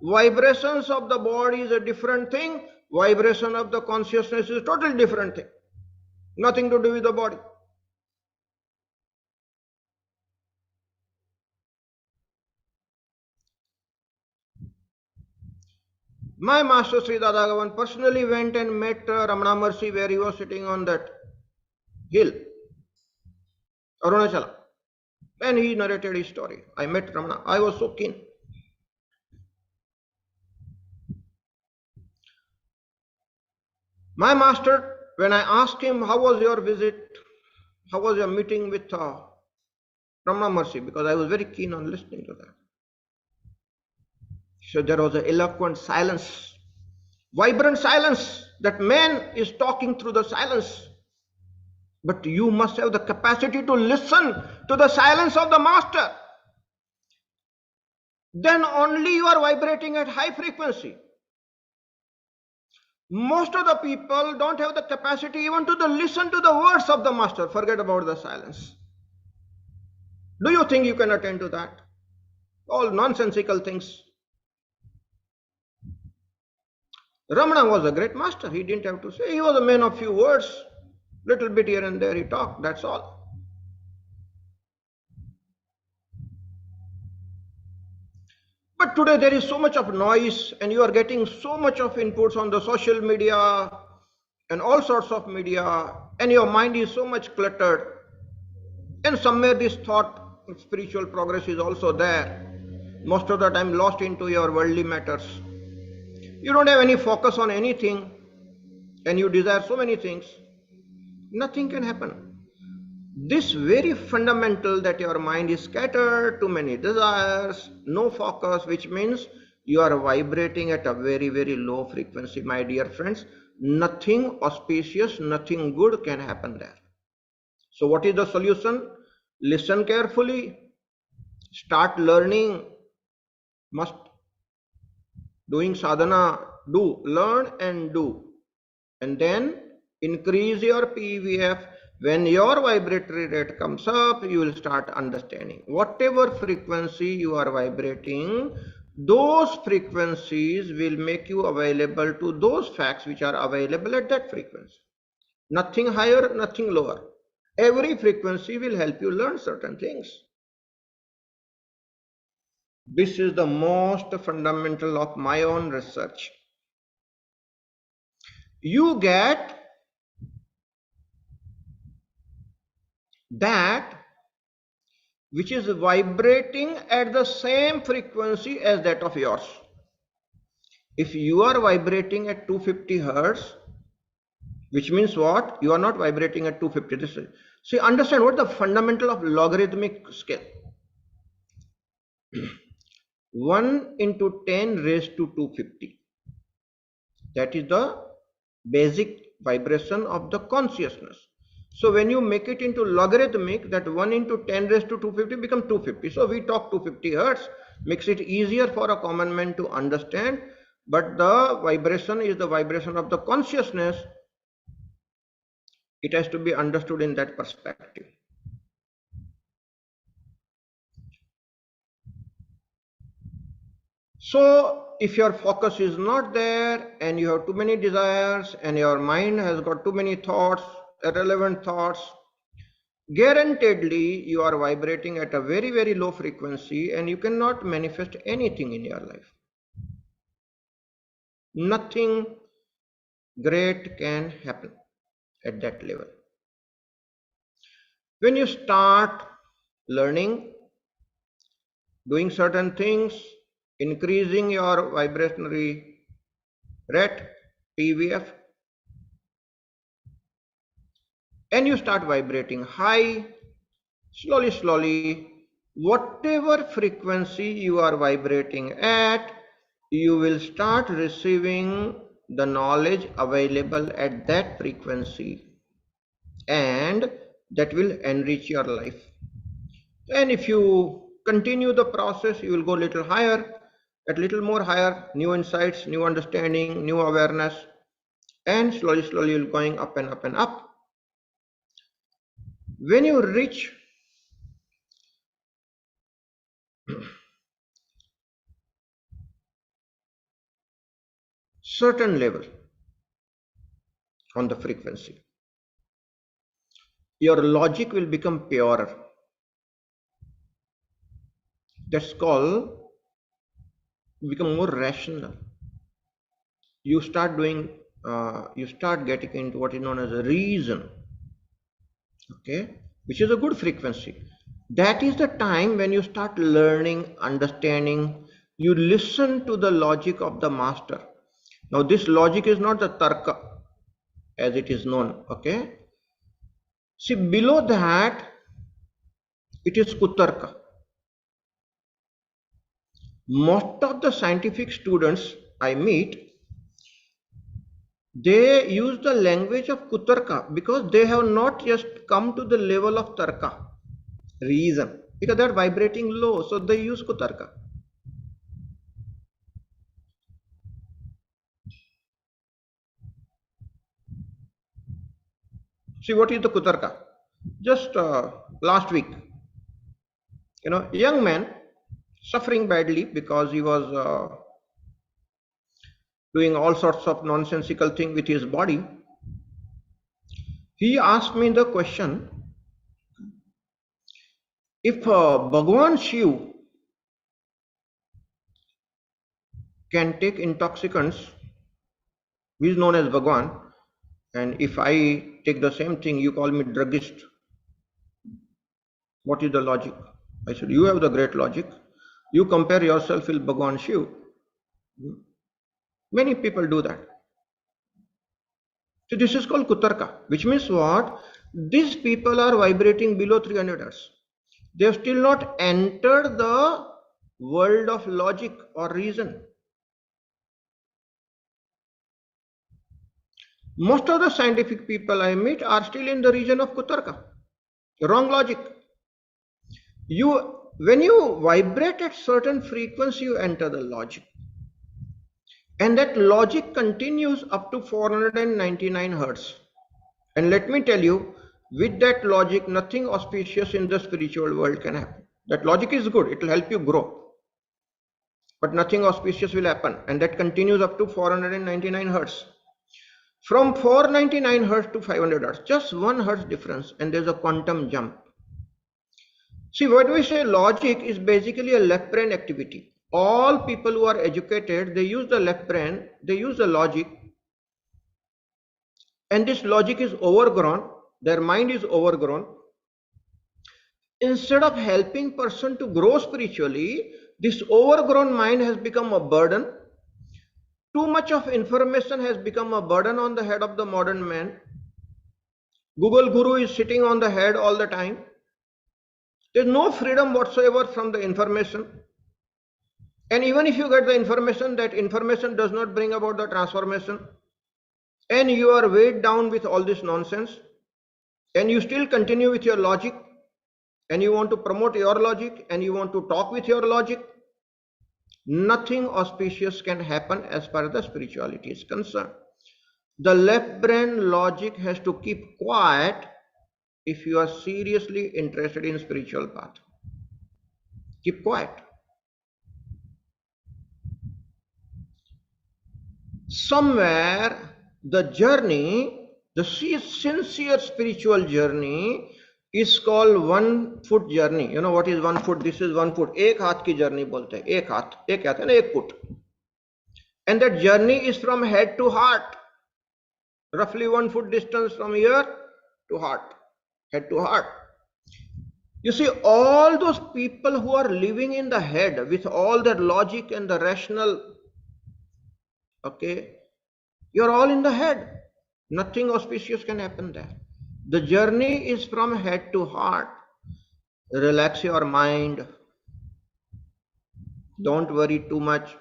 Vibrations of the body is a different thing. Vibration of the consciousness is a totally different thing. Nothing to do with the body. My master Sri Dadagavan personally went and met Ramana Maharshi where he was sitting on that hill, Arunachala. And he narrated his story. I met Ramana. I was so keen. My master, when I asked him, how was your visit? How was your meeting with Ramana Maharshi? Because I was very keen on listening to that. So there was an eloquent silence, vibrant silence. that man is talking through the silence. But you must have the capacity to listen to the silence of the master. Then only you are vibrating at high frequency. Most of the people don't have the capacity even to listen to the words of the master. Forget about the silence. Do you think you can attend to that? All nonsensical things. Ramana was a great master. He didn't have to say. He was a man of few words. Little bit here and there he talked. That's all. But today there is so much of noise and you are getting so much of inputs on the social media and all sorts of media, and your mind is so much cluttered. And somewhere this thought of spiritual progress is also there. Most of the time lost into your worldly matters. You don't have any focus on anything and you desire so many things. Nothing can happen. This very fundamental that your mind is scattered, too many desires, no focus, which means you are vibrating at a very, very low frequency, my dear friends. Nothing auspicious, nothing good can happen there. So what is the solution? Listen carefully, start learning, must doing sadhana, do, learn and do. And then increase your PVF. When your vibratory rate comes up, you will start understanding. Whatever frequency you are vibrating, those frequencies will make you available to those facts which are available at that frequency. Nothing higher, nothing lower. Every frequency will help you learn certain things. This is the most fundamental of my own research. You get that which is vibrating at the same frequency as that of yours. If you are vibrating at 250 hertz, which means what? You are not vibrating at 250. This is, see, understand what the fundamental of logarithmic scale. 1 into 10 raised to 250. That is the basic vibration of the consciousness. So when you make it into logarithmic, that 1 into 10 raised to 250 becomes 250. So we talk 250 hertz, makes it easier for a common man to understand. But the vibration is the vibration of the consciousness. It has to be understood in that perspective. So if your focus is not there and you have too many desires and your mind has got too many thoughts, irrelevant thoughts, guaranteedly you are vibrating at a very, very low frequency and you cannot manifest anything in your life. Nothing great can happen at that level. When you start learning, doing certain things, increasing your vibratory rate, PVF, and you start vibrating high, slowly, whatever frequency you are vibrating at, you will start receiving the knowledge available at that frequency, and that will enrich your life. And if you continue the process, you will go a little higher, at little more higher, new insights, new understanding, new awareness, and slowly you'll going up and up and up. When you reach certain level on the frequency, your logic will become purer. That's called become more rational. You start doing, you start getting into what is known as a reason, okay, which is a good frequency. That is the time when you start learning, understanding. You listen to the logic of the master. Now this logic is not the tarka as it is known, okay. See, below that it is kutarka. Most of the scientific students I meet, They use the language of kutarka because they have not yet come to the level of tarka, reason, because they are vibrating low, so they use kutarka. See, what is the kutarka? Just last week, young man suffering badly because he was doing all sorts of nonsensical thing with his body. He asked me the question, if Bhagwan Shiv can take intoxicants, he is known as Bhagwan, and if I take the same thing, you call me druggist. What is the logic? I said, you have the great logic. You compare yourself with Bhagwan Shiv. Many people do that. So this is called kutarka, which means what? These people are vibrating below 300 hertz. They have still not entered the world of logic or reason. Most of the scientific people I meet are still in the region of kutarka, wrong logic. When you vibrate at certain frequency, you enter the logic. And that logic continues up to 499 hertz. And let me tell you, with that logic, nothing auspicious in the spiritual world can happen. That logic is good, it will help you grow. But nothing auspicious will happen. And that continues up to 499 hertz. From 499 hertz to 500 hertz, just 1 hertz difference, and there's a quantum jump. See, what we say logic is basically a left brain activity. All people who are educated, they use the left brain, they use the logic, and this logic is overgrown, their mind is overgrown. Instead of helping person to grow spiritually, this overgrown mind has become a burden. Too much of information has become a burden on the head of the modern man. Google Guru is sitting on the head all the time. There's no freedom whatsoever from the information. And even if you get the information, that information does not bring about the transformation. And you are weighed down with all this nonsense. And you still continue with your logic. And you want to promote your logic. And you want to talk with your logic. Nothing auspicious can happen as far as the spirituality is concerned. The left brain logic has to keep quiet if you are seriously interested in spiritual path. Keep quiet. Somewhere the journey, the sincere spiritual journey is called 1 foot journey. You know what is 1 foot? This is 1 foot. एक हाथ की journey बोलते हैं. एक हाथ कहते हैं ना, 1 foot. And that journey is from head to heart. Roughly 1 foot distance from here to heart. Head to heart. You see, all those people who are living in the head with all their logic and the rational, okay, you're all in the head. Nothing auspicious can happen there. The journey is from head to heart. Relax your mind. Don't worry too much.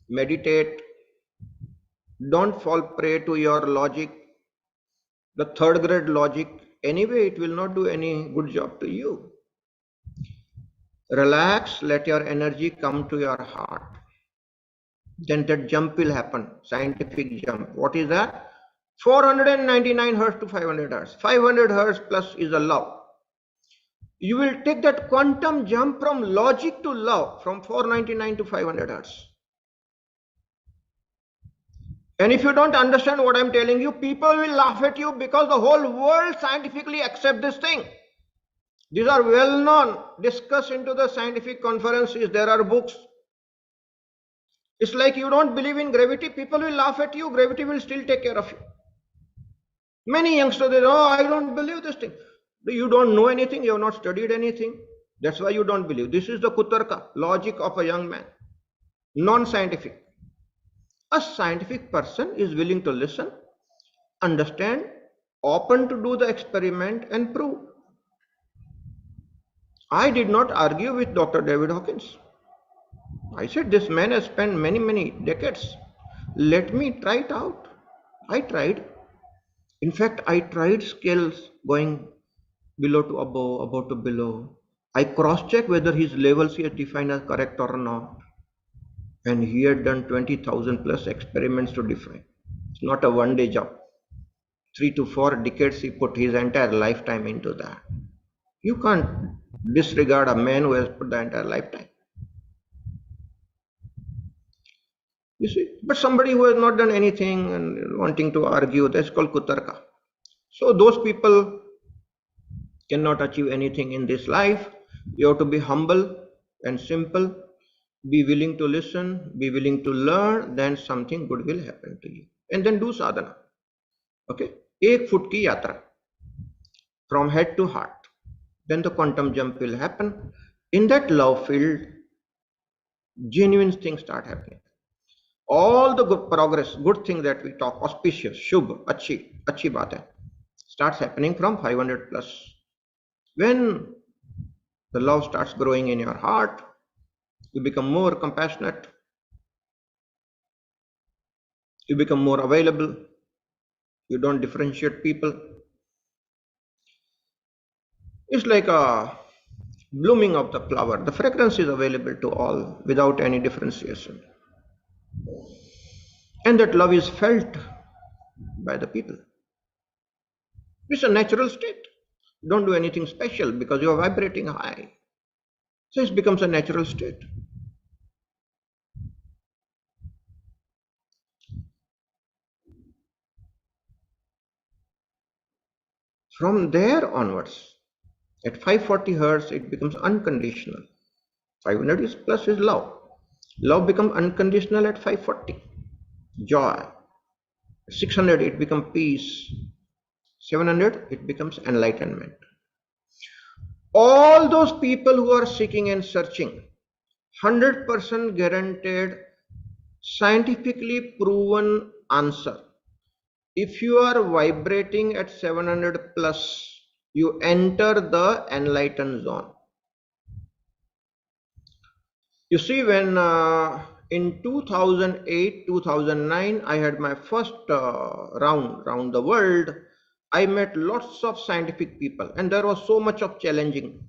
Meditate. Don't fall prey to your logic. The third grade logic. Anyway, it will not do any good job to you. Relax, let your energy come to your heart. Then that jump will happen, scientific jump. What is that? 499 hertz to 500 hertz. 500 hertz plus is a love. You will take that quantum jump from logic to love, from 499 to 500 hertz. And if you don't understand what I'm telling you, people will laugh at you because the whole world scientifically accepts this thing. These are well known, discussed into the scientific conferences, there are books. It's like you don't believe in gravity, people will laugh at you, gravity will still take care of you. Many youngsters, they say, oh, I don't believe this thing. You don't know anything, you have not studied anything. That's why you don't believe. This is the kutarka, logic of a young man, non-scientific. A scientific person is willing to listen, understand, open to do the experiment and prove. I did not argue with Dr. David Hawkins. I said this man has spent many decades let me try it out. I tried. In fact, I tried scales going below to above to below. I cross-checked whether his levels he had defined are correct or not. And he had done 20,000 plus experiments to define. It's not a one-day job. 3 to 4 decades he put his entire lifetime into that. You can't disregard a man who has put the entire lifetime. You see, but somebody who has not done anything and wanting to argue, that's called kutarka. So those people cannot achieve anything in this life. You have to be humble and simple, be willing to listen, be willing to learn, then something good will happen to you. And then do sadhana. Okay? 1 foot ki yatra from head to heart. Then the quantum jump will happen. In that love field, genuine things start happening. All the good progress, good thing that we talk, auspicious, shubh, achi baat hai, starts happening from 500 plus. When the love starts growing in your heart, you become more compassionate, you become more available, you don't differentiate people. It's like a blooming of the flower. The fragrance is available to all without any differentiation. And that love is felt by the people. It's a natural state. You don't do anything special because you are vibrating high. So it becomes a natural state. From there onwards, at 540 hertz, it becomes unconditional. 500 is plus is love. Love becomes unconditional at 540. Joy. 600, it becomes peace. 700, it becomes enlightenment. All those people who are seeking and searching, 100% guaranteed, scientifically proven answer. If you are vibrating at 700 plus, you enter the enlightened zone. You see, when in 2008, 2009, I had my first round the world, I met lots of scientific people and there was so much of challenging.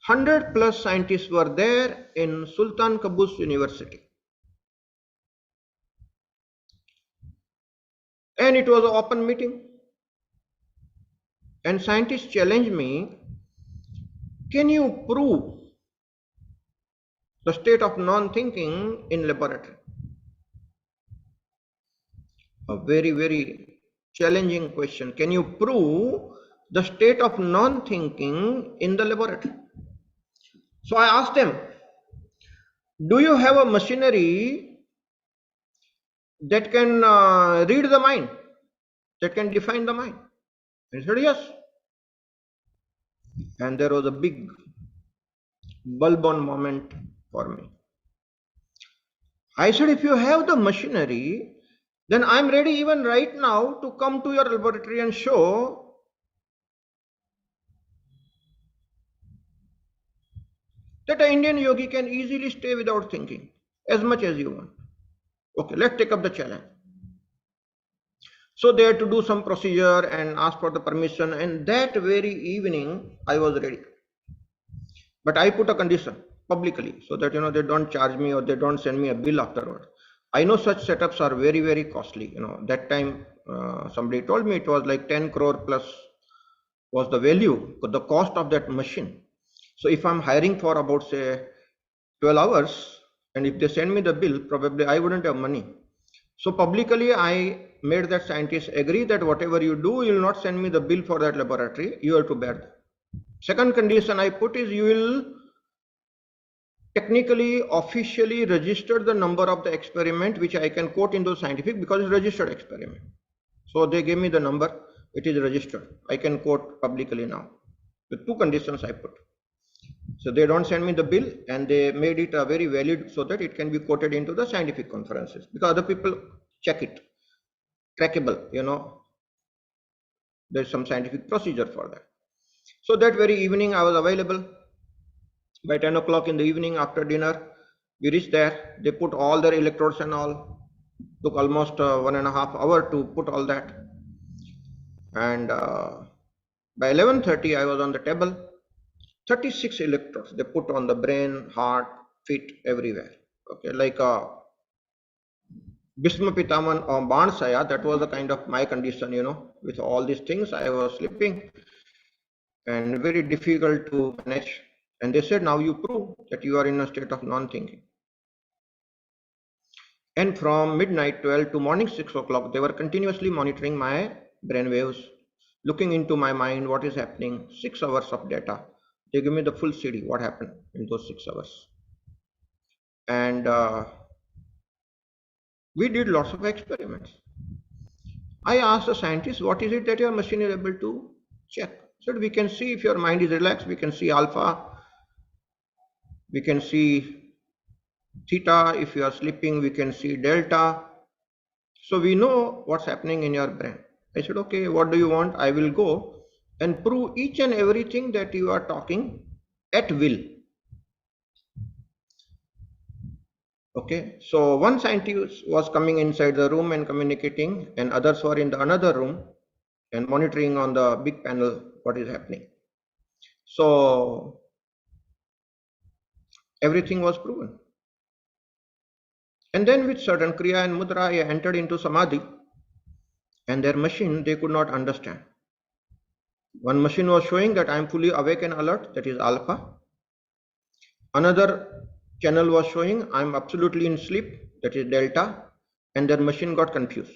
100 plus scientists were there in Sultan Qaboos University. And it was an open meeting. And scientists challenged me, can you prove the state of non-thinking in laboratory? A very, very challenging question. Can you prove the state of non-thinking in the laboratory? So I asked them, do you have a machinery that can read the mind, that can define the mind? And he said, yes. And there was a big bulb on moment for me. I said, if you have the machinery, then I'm ready even right now to come to your laboratory and show that an Indian yogi can easily stay without thinking as much as you want. Okay, let's take up the challenge. So they had to do some procedure and ask for the permission, and that very evening I was ready. But I put a condition publicly so that they don't charge me or they don't send me a bill afterward. I know such setups are very, very costly. That time somebody told me it was like 10 crore plus was the value, the cost of that machine. So if I'm hiring for about say 12 hours, and if they send me the bill, probably I wouldn't have money. So publicly I made that scientist agree that whatever you do, you will not send me the bill for that laboratory, you have to bear that. Second condition I put is you will technically, officially register the number of the experiment which I can quote in those scientific because it's registered experiment. So they gave me the number, it is registered. I can quote publicly now. The two conditions I put. So they don't send me the bill and they made it a very valid so that it can be quoted into the scientific conferences because other people check it. Trackable, there's some scientific procedure for that. So that very evening I was available. By 10 o'clock in the evening after dinner, we reached there. They put all their electrodes and all. Took almost 1.5 hours to put all that. And by 11:30, I was on the table. 36 electrodes they put on the brain, heart, feet, everywhere. Okay, like a Bhisma Pitaman or Bansaya, that was a kind of my condition, with all these things. I was sleeping and very difficult to manage. And they said, now you prove that you are in a state of non-thinking. And from midnight 12 to morning 6 o'clock, they were continuously monitoring my brain waves, looking into my mind, what is happening, 6 hours of data. They give me the full CD, what happened in those 6 hours. And we did lots of experiments. I asked the scientists, what is it that your machine is able to check? So we can see if your mind is relaxed, we can see alpha, we can see theta. If you are sleeping, we can see delta. So we know what's happening in your brain. I said, okay, what do you want? I will go and prove each and everything that you are talking at will. Okay, so one scientist was coming inside the room and communicating, and others were in the another room and monitoring on the big panel what is happening. So everything was proven. And then with certain Kriya and Mudra, I entered into Samadhi, and their machine they could not understand. One machine was showing that I am fully awake and alert, that is alpha. Another channel was showing I am absolutely in sleep, that is delta, and their machine got confused.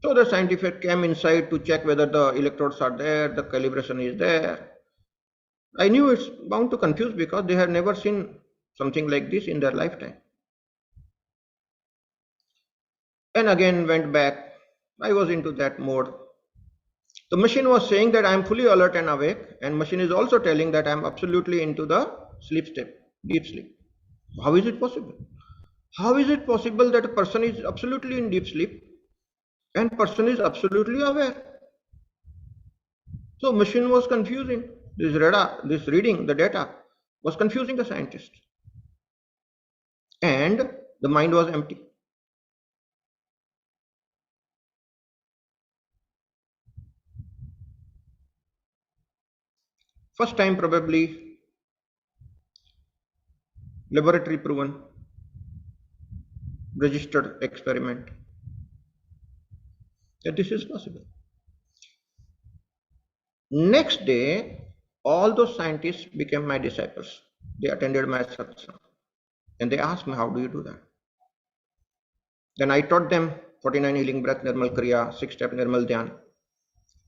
So the scientific came inside to check whether the electrodes are there, the calibration is there. I knew it's bound to confuse because they had never seen something like this in their lifetime. And again went back. I was into that mode. The machine was saying that I am fully alert and awake, and machine is also telling that I am absolutely into the sleep state, deep sleep. How is it possible? How is it possible that a person is absolutely in deep sleep and person is absolutely aware? So machine was confusing. This reading the data was confusing the scientist. And the mind was empty. First time probably laboratory proven, registered experiment that this is possible. Next day, all those scientists became my disciples. They attended my satsang and they asked me, how do you do that? Then I taught them 49 healing breath, Nirmal Kriya, 6-step Nirmal Dhyan.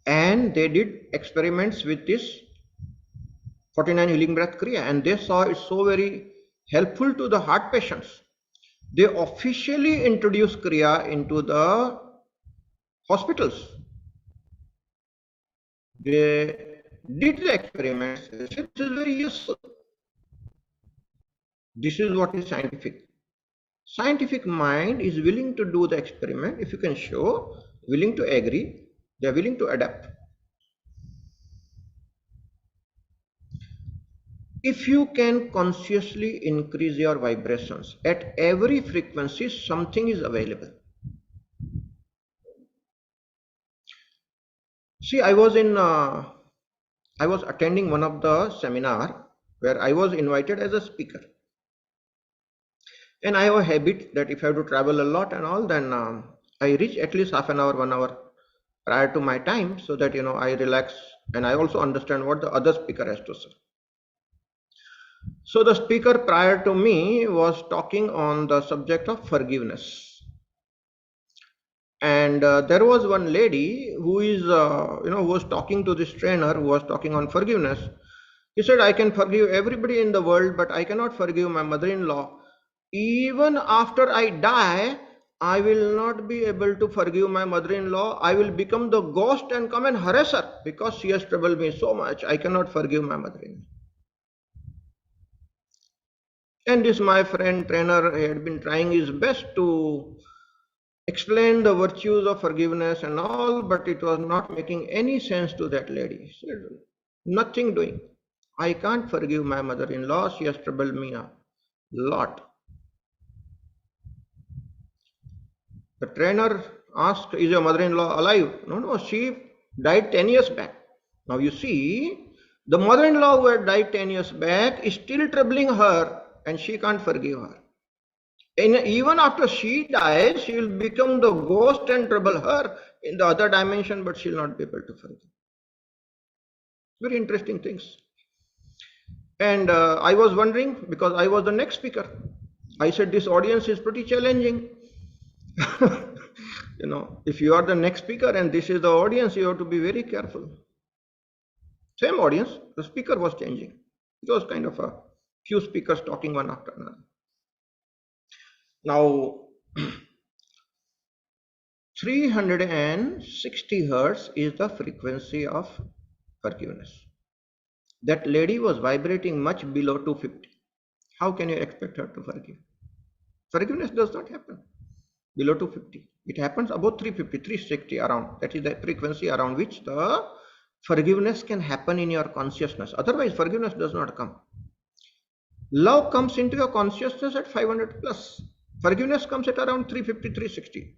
And they did experiments with this 49 healing breath Kriya, and they saw it so very helpful to the heart patients. They officially introduced Kriya into the hospitals. They did the experiments. They said, this is very useful. This is what is scientific. Scientific mind is willing to do the experiment if you can show, willing to agree, they are willing to adapt. If you can consciously increase your vibrations, at every frequency something is available. See, I was attending one of the seminar where I was invited as a speaker. And I have a habit that if I have to travel a lot and all, then I reach at least half an hour, 1 hour prior to my time, so that I relax and I also understand what the other speaker has to say. So the speaker prior to me was talking on the subject of forgiveness. And there was one lady who is, who was talking to this trainer who was talking on forgiveness. He said, I can forgive everybody in the world, but I cannot forgive my mother-in-law. Even after I die, I will not be able to forgive my mother-in-law. I will become the ghost and come and harass her because she has troubled me so much. I cannot forgive my mother-in-law. And this my friend trainer had been trying his best to explain the virtues of forgiveness and all, but it was not making any sense to that lady. She said, nothing doing. I can't forgive my mother-in-law. She has troubled me a lot. The trainer asked, is your mother-in-law alive? No, no, she died 10 years back. Now you see, the mother-in-law who had died 10 years back is still troubling her and she can't forgive her. And even after she dies, she will become the ghost and trouble her in the other dimension, but she'll not be able to forgive. Very interesting things. And I was wondering, because I was the next speaker, I said this audience is pretty challenging. You know, if you are the next speaker and this is the audience, you have to be very careful. Same audience, the speaker was changing. It was kind of a few speakers talking one after another. Now, 360 hertz is the frequency of forgiveness. That lady was vibrating much below 250. How can you expect her to forgive? Forgiveness does not happen below 250. It happens above 350, 360 around. That is the frequency around which the forgiveness can happen in your consciousness. Otherwise, forgiveness does not come. Love comes into your consciousness at 500 plus. Forgiveness comes at around 350, 360.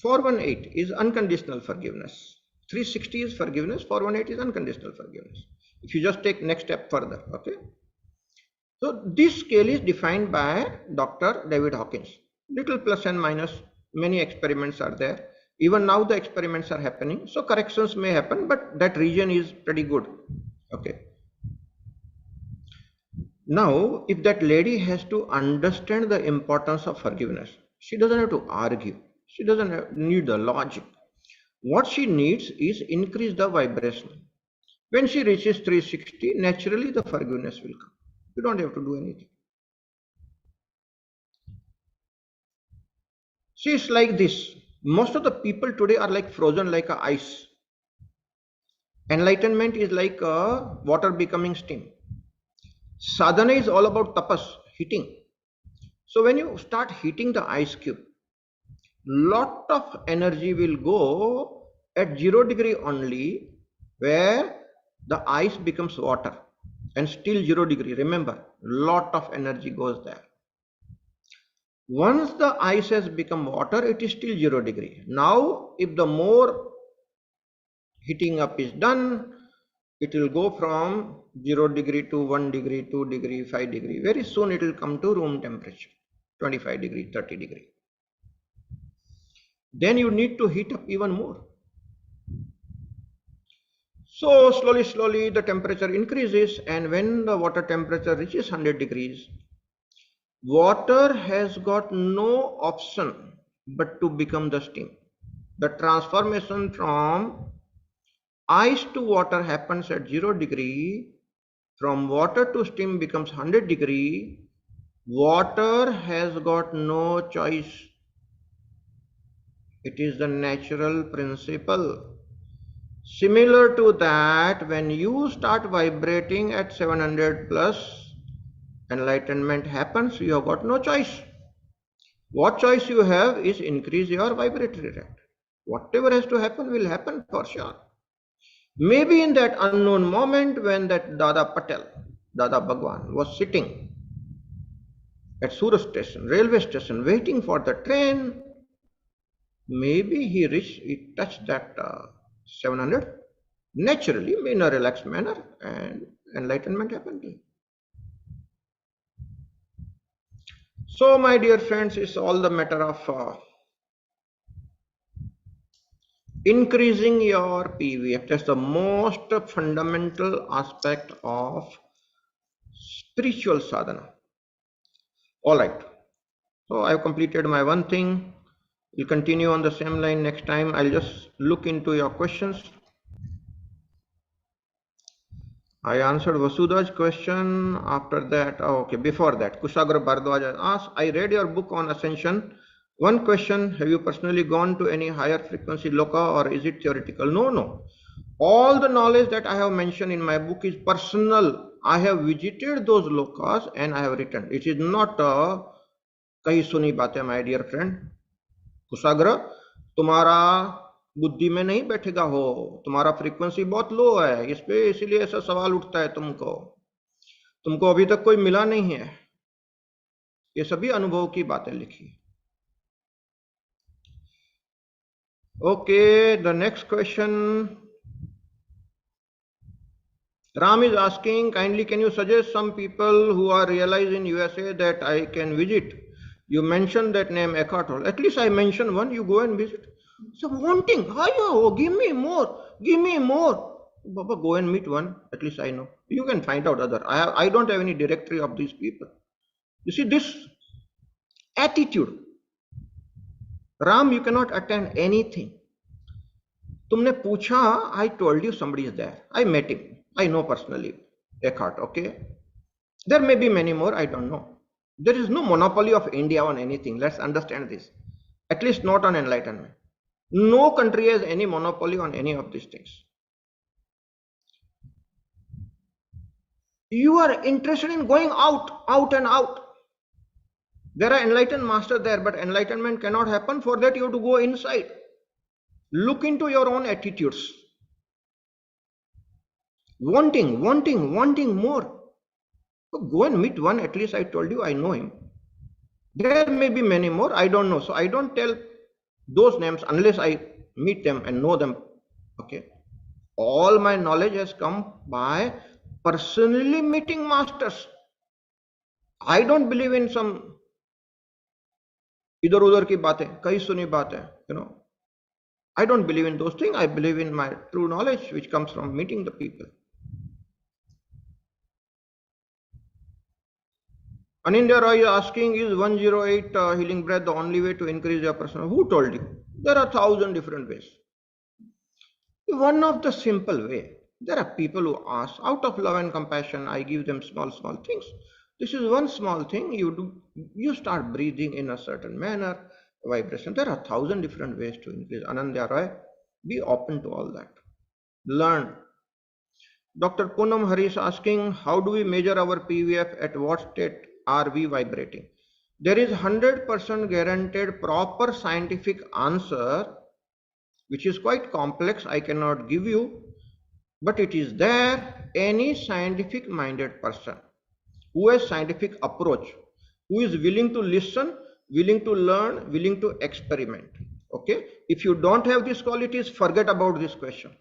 418 is unconditional forgiveness. 360 is forgiveness. 418 is unconditional forgiveness. If you just take next step further, okay? So this scale is defined by Dr. David Hawkins. Little plus and minus, many experiments are there. Even now the experiments are happening. So corrections may happen, but that region is pretty good. Okay. Now, if that lady has to understand the importance of forgiveness, she doesn't have to argue. She doesn't need the logic. What she needs is increase the vibration. When she reaches 360, naturally the forgiveness will come. You don't have to do anything. See, it's like this. Most of the people today are like frozen like a ice. Enlightenment is like water becoming steam. Sadhana is all about tapas, heating. So when you start heating the ice cube, lot of energy will go at 0 degree only, where the ice becomes water, and still 0 degree. Remember, lot of energy goes there. Once the ice has become water, it is still 0 degree. Now, if the more heating up is done, it will go from 0 degree to 1 degree, 2 degree, 5 degree. Very soon it will come to room temperature, 25 degree, 30 degree. Then you need to heat up even more. So slowly the temperature increases, and when the water temperature reaches 100 degrees, water has got no option but to become the steam. The transformation from ice to water happens at 0 degree. From water to steam becomes 100 degree. Water has got no choice. It is the natural principle. Similar to that, when you start vibrating at 700 plus, enlightenment happens, you have got no choice. What choice you have is increase your vibratory rate. Whatever has to happen will happen for sure. Maybe in that unknown moment when that Dada Patel, Dada Bhagwan was sitting at Surat station, railway station, waiting for the train, maybe he touched that 700 naturally in a relaxed manner, and enlightenment happened to him. So my dear friends, it's all the matter of increasing your PVF. That's the most fundamental aspect of spiritual sadhana. All right. So I've completed my one thing. We'll continue on the same line next time. I'll just look into your questions. I answered Vasudha's question. After that, before that, Kushagra Bhardwaj asked, I read your book on ascension. One question, have you personally gone to any higher frequency loka, or is it theoretical? No. All the knowledge that I have mentioned in my book is personal. I have visited those lokas and I have written. It is not kahi suni batein, my dear friend. कुशाग्र, तुम्हारा बुद्धि में नहीं बैठेगा हो, तुम्हारा frequency बहुत लो है, इस पे इसीलिए ऐसा सवाल उठता है तुमको अभी तक कोई मिला नहीं है. ये सभी अनुभव की बातें लिखी है. Okay, the next question. Ram is asking, kindly can you suggest some people who are realized in USA that I can visit? You mentioned that name Eckhart Tolle. At least I mentioned one, you go and visit. So wanting, oh, give me more, give me more. Baba, go and meet one, at least I know. You can find out other. I don't have any directory of these people. You see, this attitude, Ram, you cannot attend anything. तुमने पूछा, I told you somebody is there. I met him. I know personally Eckhart, okay? There may be many more, I don't know. There is no monopoly of India on anything. Let's understand this. At least not on enlightenment. No country has any monopoly on any of these things. You are interested in going out and out. There are enlightened masters there, but enlightenment cannot happen. For that, you have to go inside. Look into your own attitudes. Wanting more. So go and meet one, at least I told you I know him. There may be many more, I don't know. So I don't tell those names unless I meet them and know them. Okay. All my knowledge has come by personally meeting masters. I don't believe in some idhar udhar ki baatein, kahi suni baatein, I don't believe in those things. I believe in my true knowledge which comes from meeting the people. Anindya Roy is asking, is 108 healing breath the only way to increase your personal? Who told you? There are 1,000 different ways. One of the simple way. There are people who ask, out of love and compassion, I give them small things. This is one small thing you do. You start breathing in a certain manner, vibration. There are 1,000 different ways to increase. Anindya Roy, be open to all that. Learn. Dr. Poonam Hari is asking, how do we measure our PVF? At what state are we vibrating? There is 100% guaranteed proper scientific answer, which is quite complex. I cannot give you, but it is there. Any scientific minded person who has scientific approach, who is willing to listen, willing to learn, willing to experiment. Okay. If you don't have these qualities, forget about this question.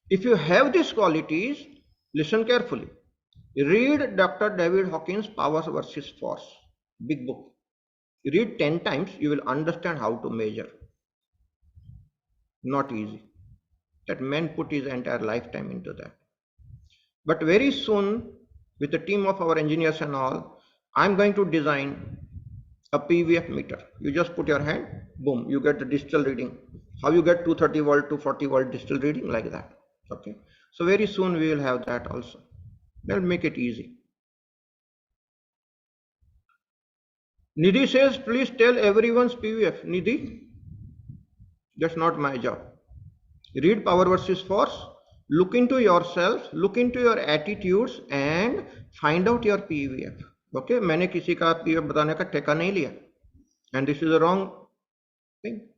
If you have these qualities, listen carefully. Read Dr. David Hawkins' Powers versus Force, big book. Read 10 times, you will understand how to measure. Not easy. That man put his entire lifetime into that. But very soon, with a team of our engineers and all, I'm going to design a PVF meter. You just put your hand, boom, you get the digital reading. How you get 230 volt, 240 volt digital reading, like that. Okay. So very soon we will have that also. That'll make it easy. Nidhi says, please tell everyone's PVF. Nidhi, that's not my job. Read Power versus Force. Look into yourself, look into your attitudes and find out your PVF. Okay, मैंने किसी का PVF बताने का ठेका नहीं लिया. And this is the wrong thing.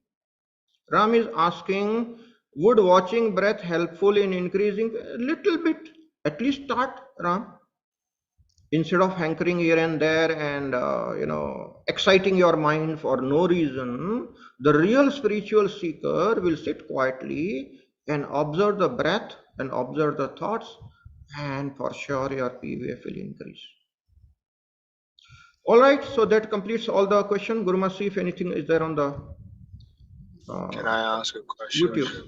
Ram is asking, would watching breath helpful in increasing? A little bit. At least start, Ram. Instead of hankering here and there and exciting your mind for no reason, the real spiritual seeker will sit quietly and observe the breath and observe the thoughts, and for sure your PVF will increase. All right, so that completes all the question. Guruma, see if anything is there on the Can I ask a question? YouTube.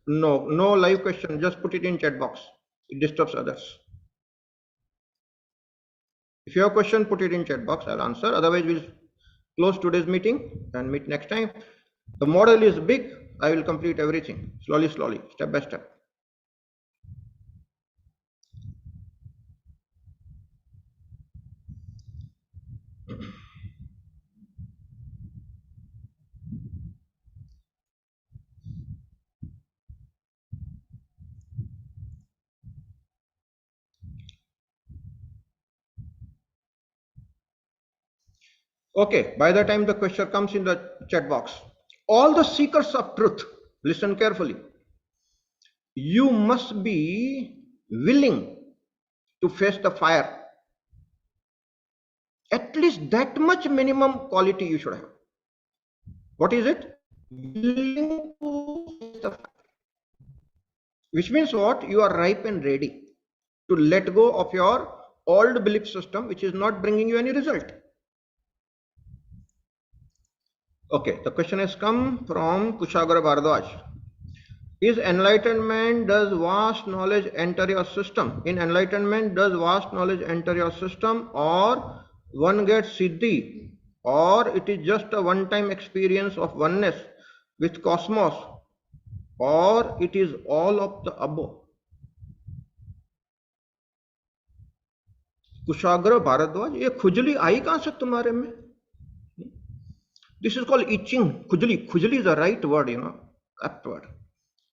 No live question. Just put it in chat box. It disturbs others. If you have a question, put it in chat box. I'll answer. Otherwise, we'll close today's meeting and meet next time. The model is big. I will complete everything slowly, step by step. Okay, by the time the question comes in the chat box, all the seekers of truth, listen carefully. You must be willing to face the fire. At least that much minimum quality you should have. What is it? Willing to face the fact. Which means what? You are ripe and ready to let go of your old belief system, which is not bringing you any result. Okay, the question has come from Kushagra Bharadwaj. Is enlightenment, does vast knowledge enter your system? In enlightenment, does vast knowledge enter your system, or one gets siddhi, or it is just a one-time experience of oneness with cosmos, or it is all of the above? कुशाग्र भारद्वाज, ये खुजली आई कहां से तुम्हारे में? This is called itching. खुजली, खुजली is the right word, apt word.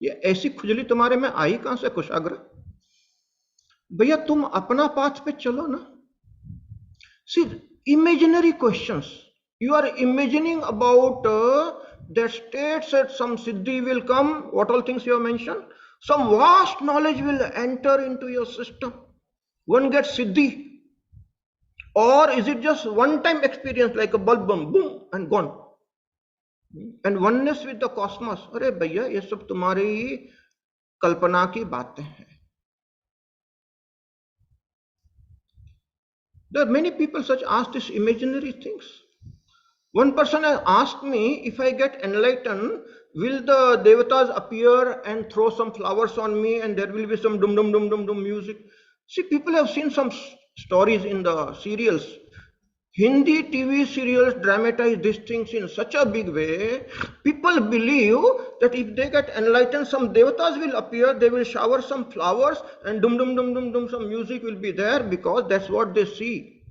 ये ऐसी खुजली तुम्हारे में आई कहां से कुशाग्र? भैया तुम अपना पाथ पे चलो ना. See, imaginary questions. You are imagining about that states that some siddhi will come. What all things you have mentioned? Some vast knowledge will enter into your system. One gets siddhi. Or is it just one-time experience like a bulb bomb, boom, and gone? And oneness with the cosmos. अरे भैया ये सब तुम्हारी कल्पना की बातें हैं. There are many people such ask these imaginary things. One person has asked me, if I get enlightened, will the devatas appear and throw some flowers on me and there will be some dum dum dum dum dum music? See, people have seen some stories in the serials. Hindi TV serials dramatize these things in such a big way. People believe that if they get enlightened, some devatas will appear, they will shower some flowers and dum dum dum dum dum some music will be there, because that's what they see.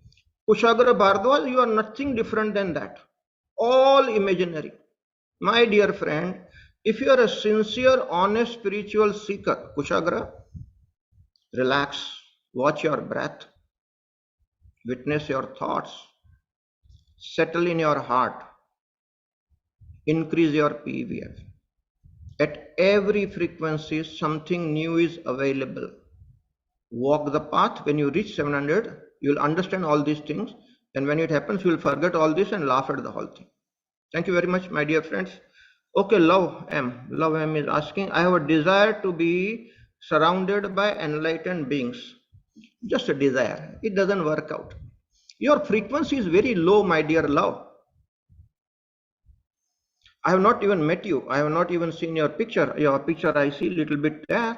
Kushagra Bhardwaj, you are nothing different than that. All imaginary. My dear friend, if you are a sincere, honest spiritual seeker, Kushagra, relax, watch your breath, witness your thoughts, settle in your heart, increase your PVF. At every frequency, something new is available. Walk the path. When you reach 700, you will understand all these things. And when it happens, you will forget all this and laugh at the whole thing. Thank you very much, my dear friends. Okay, Love M. Love M is asking, I have a desire to be surrounded by enlightened beings. Just a desire. It doesn't work out. Your frequency is very low, my dear Love. I have not even met you. I have not even seen your picture. Your picture I see a little bit there.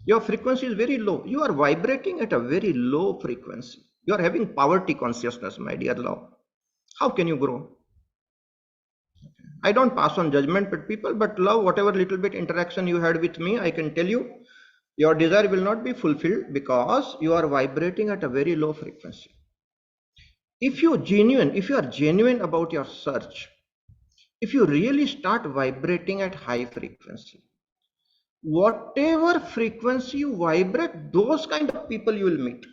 Your frequency is very low. You are vibrating at a very low frequency. You are having poverty consciousness, my dear Love. How can you grow? I don't pass on judgment with people, but Love, whatever little bit interaction you had with me, I can tell you, your desire will not be fulfilled because you are vibrating at a very low frequency. If you are genuine about your search, if you really start vibrating at high frequency, whatever frequency you vibrate, those kind of people you will meet.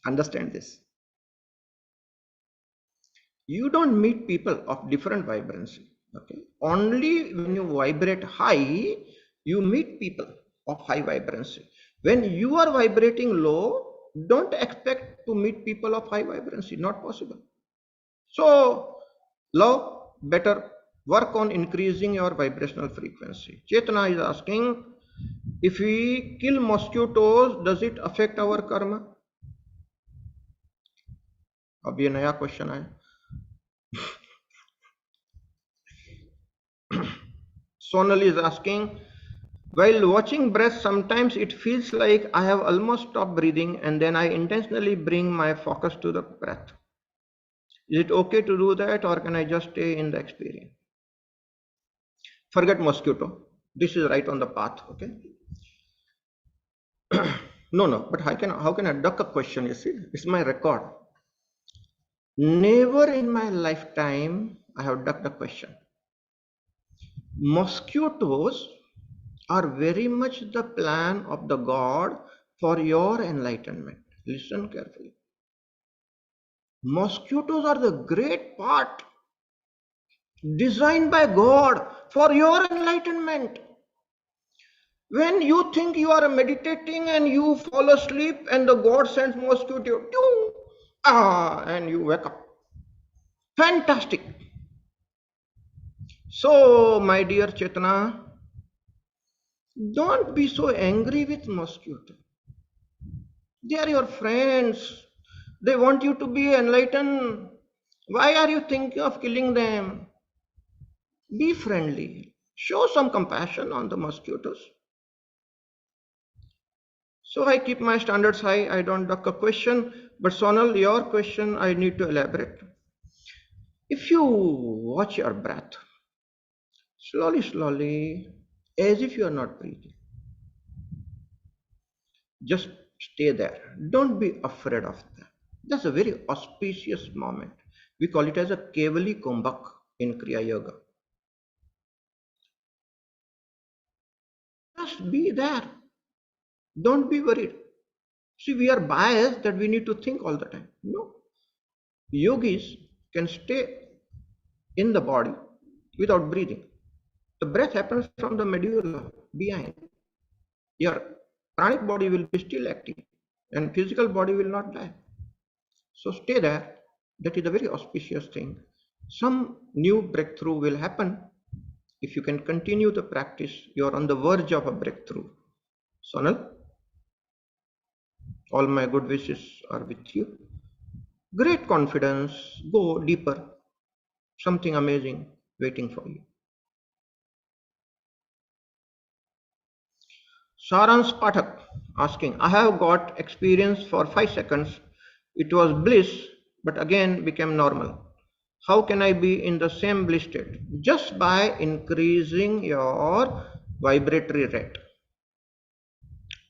Understand this. You don't meet people of different vibrancy. Okay. Only when you vibrate high, you meet people of high vibrancy. When you are vibrating low, don't expect to meet people of high vibrancy. Not possible. So, Love, better work on increasing your vibrational frequency. Chetana is asking, if we kill mosquitoes, does it affect our karma? अब ये नया question है. Sonal is asking, while watching breath, sometimes it feels like I have almost stopped breathing and then I intentionally bring my focus to the breath. Is it okay to do that, or can I just stay in the experience? Forget mosquito. This is right on the path, okay? No, but how can I duck a question, you see? It's my record. Never in my lifetime I have ducked a question. Mosquitoes are very much the plan of the God for your enlightenment. Listen carefully. Mosquitoes are the great part designed by God for your enlightenment. When you think you are meditating and you fall asleep and the God sends mosquito, and you wake up. Fantastic. So, my dear Chetana, don't be so angry with mosquito. They are your friends. They want you to be enlightened. Why are you thinking of killing them? Be friendly. Show some compassion on the mosquitoes. So I keep my standards high. I don't duck a question. But Sonal, your question I need to elaborate. If you watch your breath, slowly, slowly, as if you are not breathing, just stay there. Don't be afraid of that. That's a very auspicious moment. We call it as a Kevali Kumbhak in Kriya Yoga. Just be there. Don't be worried. See, we are biased that we need to think all the time. No. Yogis can stay in the body without breathing. The breath happens from the medulla behind. Your pranic body will be still active and physical body will not die. So stay there. That is a very auspicious thing. Some new breakthrough will happen. If you can continue the practice, you are on the verge of a breakthrough. Sonal, all my good wishes are with you. Great confidence, go deeper. Something amazing waiting for you. Sarans Pathak asking, I have got experience for 5 seconds. It was bliss, but again became normal. How can I be in the same bliss state? Just by increasing your vibratory rate.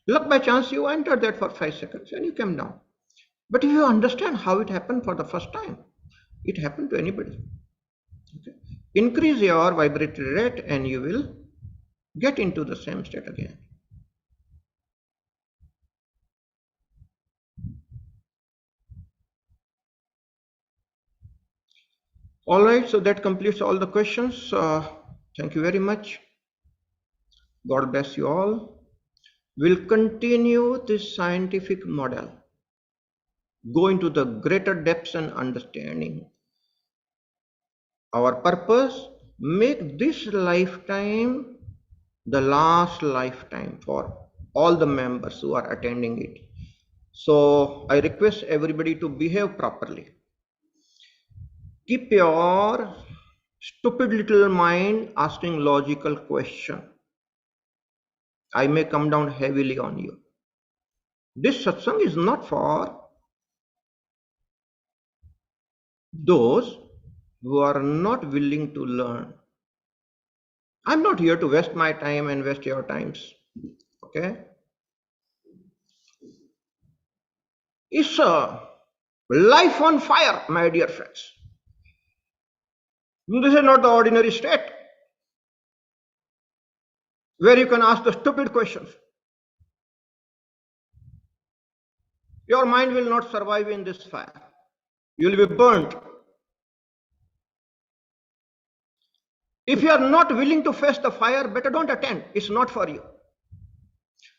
Luck by chance you entered that for 5 seconds and you came down. But if you understand how it happened for the first time, it happened to anybody. Okay. Increase your vibratory rate and you will get into the same state again. All right, so that completes all the questions. Thank you very much. God bless you all. We'll continue this scientific model, go into the greater depths and understanding. Our purpose, make this lifetime the last lifetime for all the members who are attending it. So I request everybody to behave properly. Keep your stupid little mind asking logical question. I may come down heavily on you. This satsang is not for those who are not willing to learn. I'm not here to waste my time and waste your times. Okay? It's a life on fire, my dear friends. This is not the ordinary state where you can ask the stupid questions. Your mind will not survive in this fire. You will be burnt. If you are not willing to face the fire, better don't attend. It's not for you.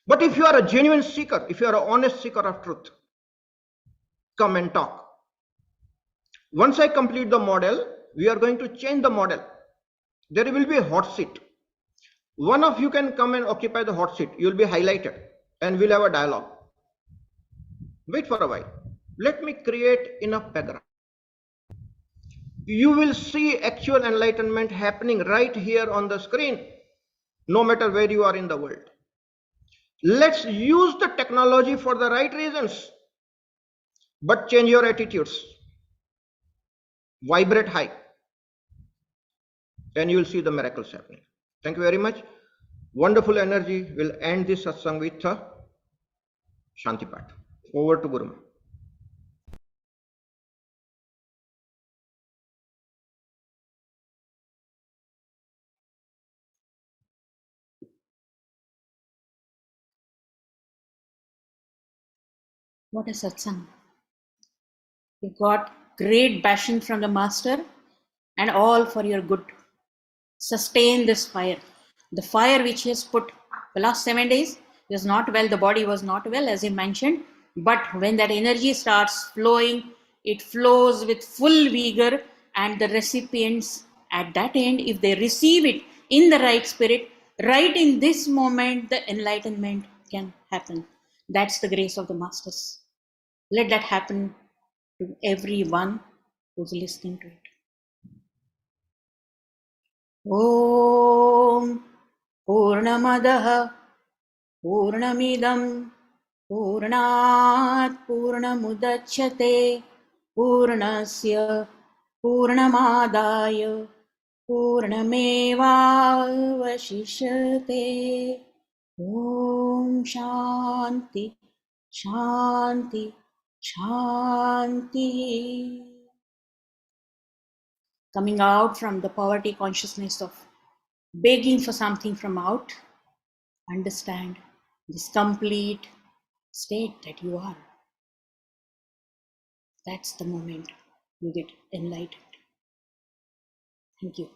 But if you are a genuine seeker, if you are an honest seeker of truth, come and talk. Once I complete the model, we are going to change the model. There will be a hot seat. One of you can come and occupy the hot seat. You will be highlighted and we'll have a dialogue. Wait for a while. Let me create enough background. You will see actual enlightenment happening right here on the screen, no matter where you are in the world. Let's use the technology for the right reasons, but change your attitudes. Vibrate high, and you will see the miracles happening. Thank you very much. Wonderful energy. Will end this satsang with a Shanti Path. Over to Guru. What a satsang. You got great passion from the master and all for your good. Sustain this fire. The fire which he has put the last 7 days was not well, the body was not well as he mentioned, but when that energy starts flowing, it flows with full vigor, and the recipients at that end, if they receive it in the right spirit, right in this moment, the enlightenment can happen. That's the grace of the masters. Let that happen to everyone who's listening to it. Om Purnamadah Purnamidam Purnat Purnamudachyate Purnasya Purnamadaya Purnamevavashishyate. Om Shanti Shanti Shanti. Coming out from the poverty consciousness of begging for something from out, understand this complete state that you are. That's the moment you get enlightened. Thank you.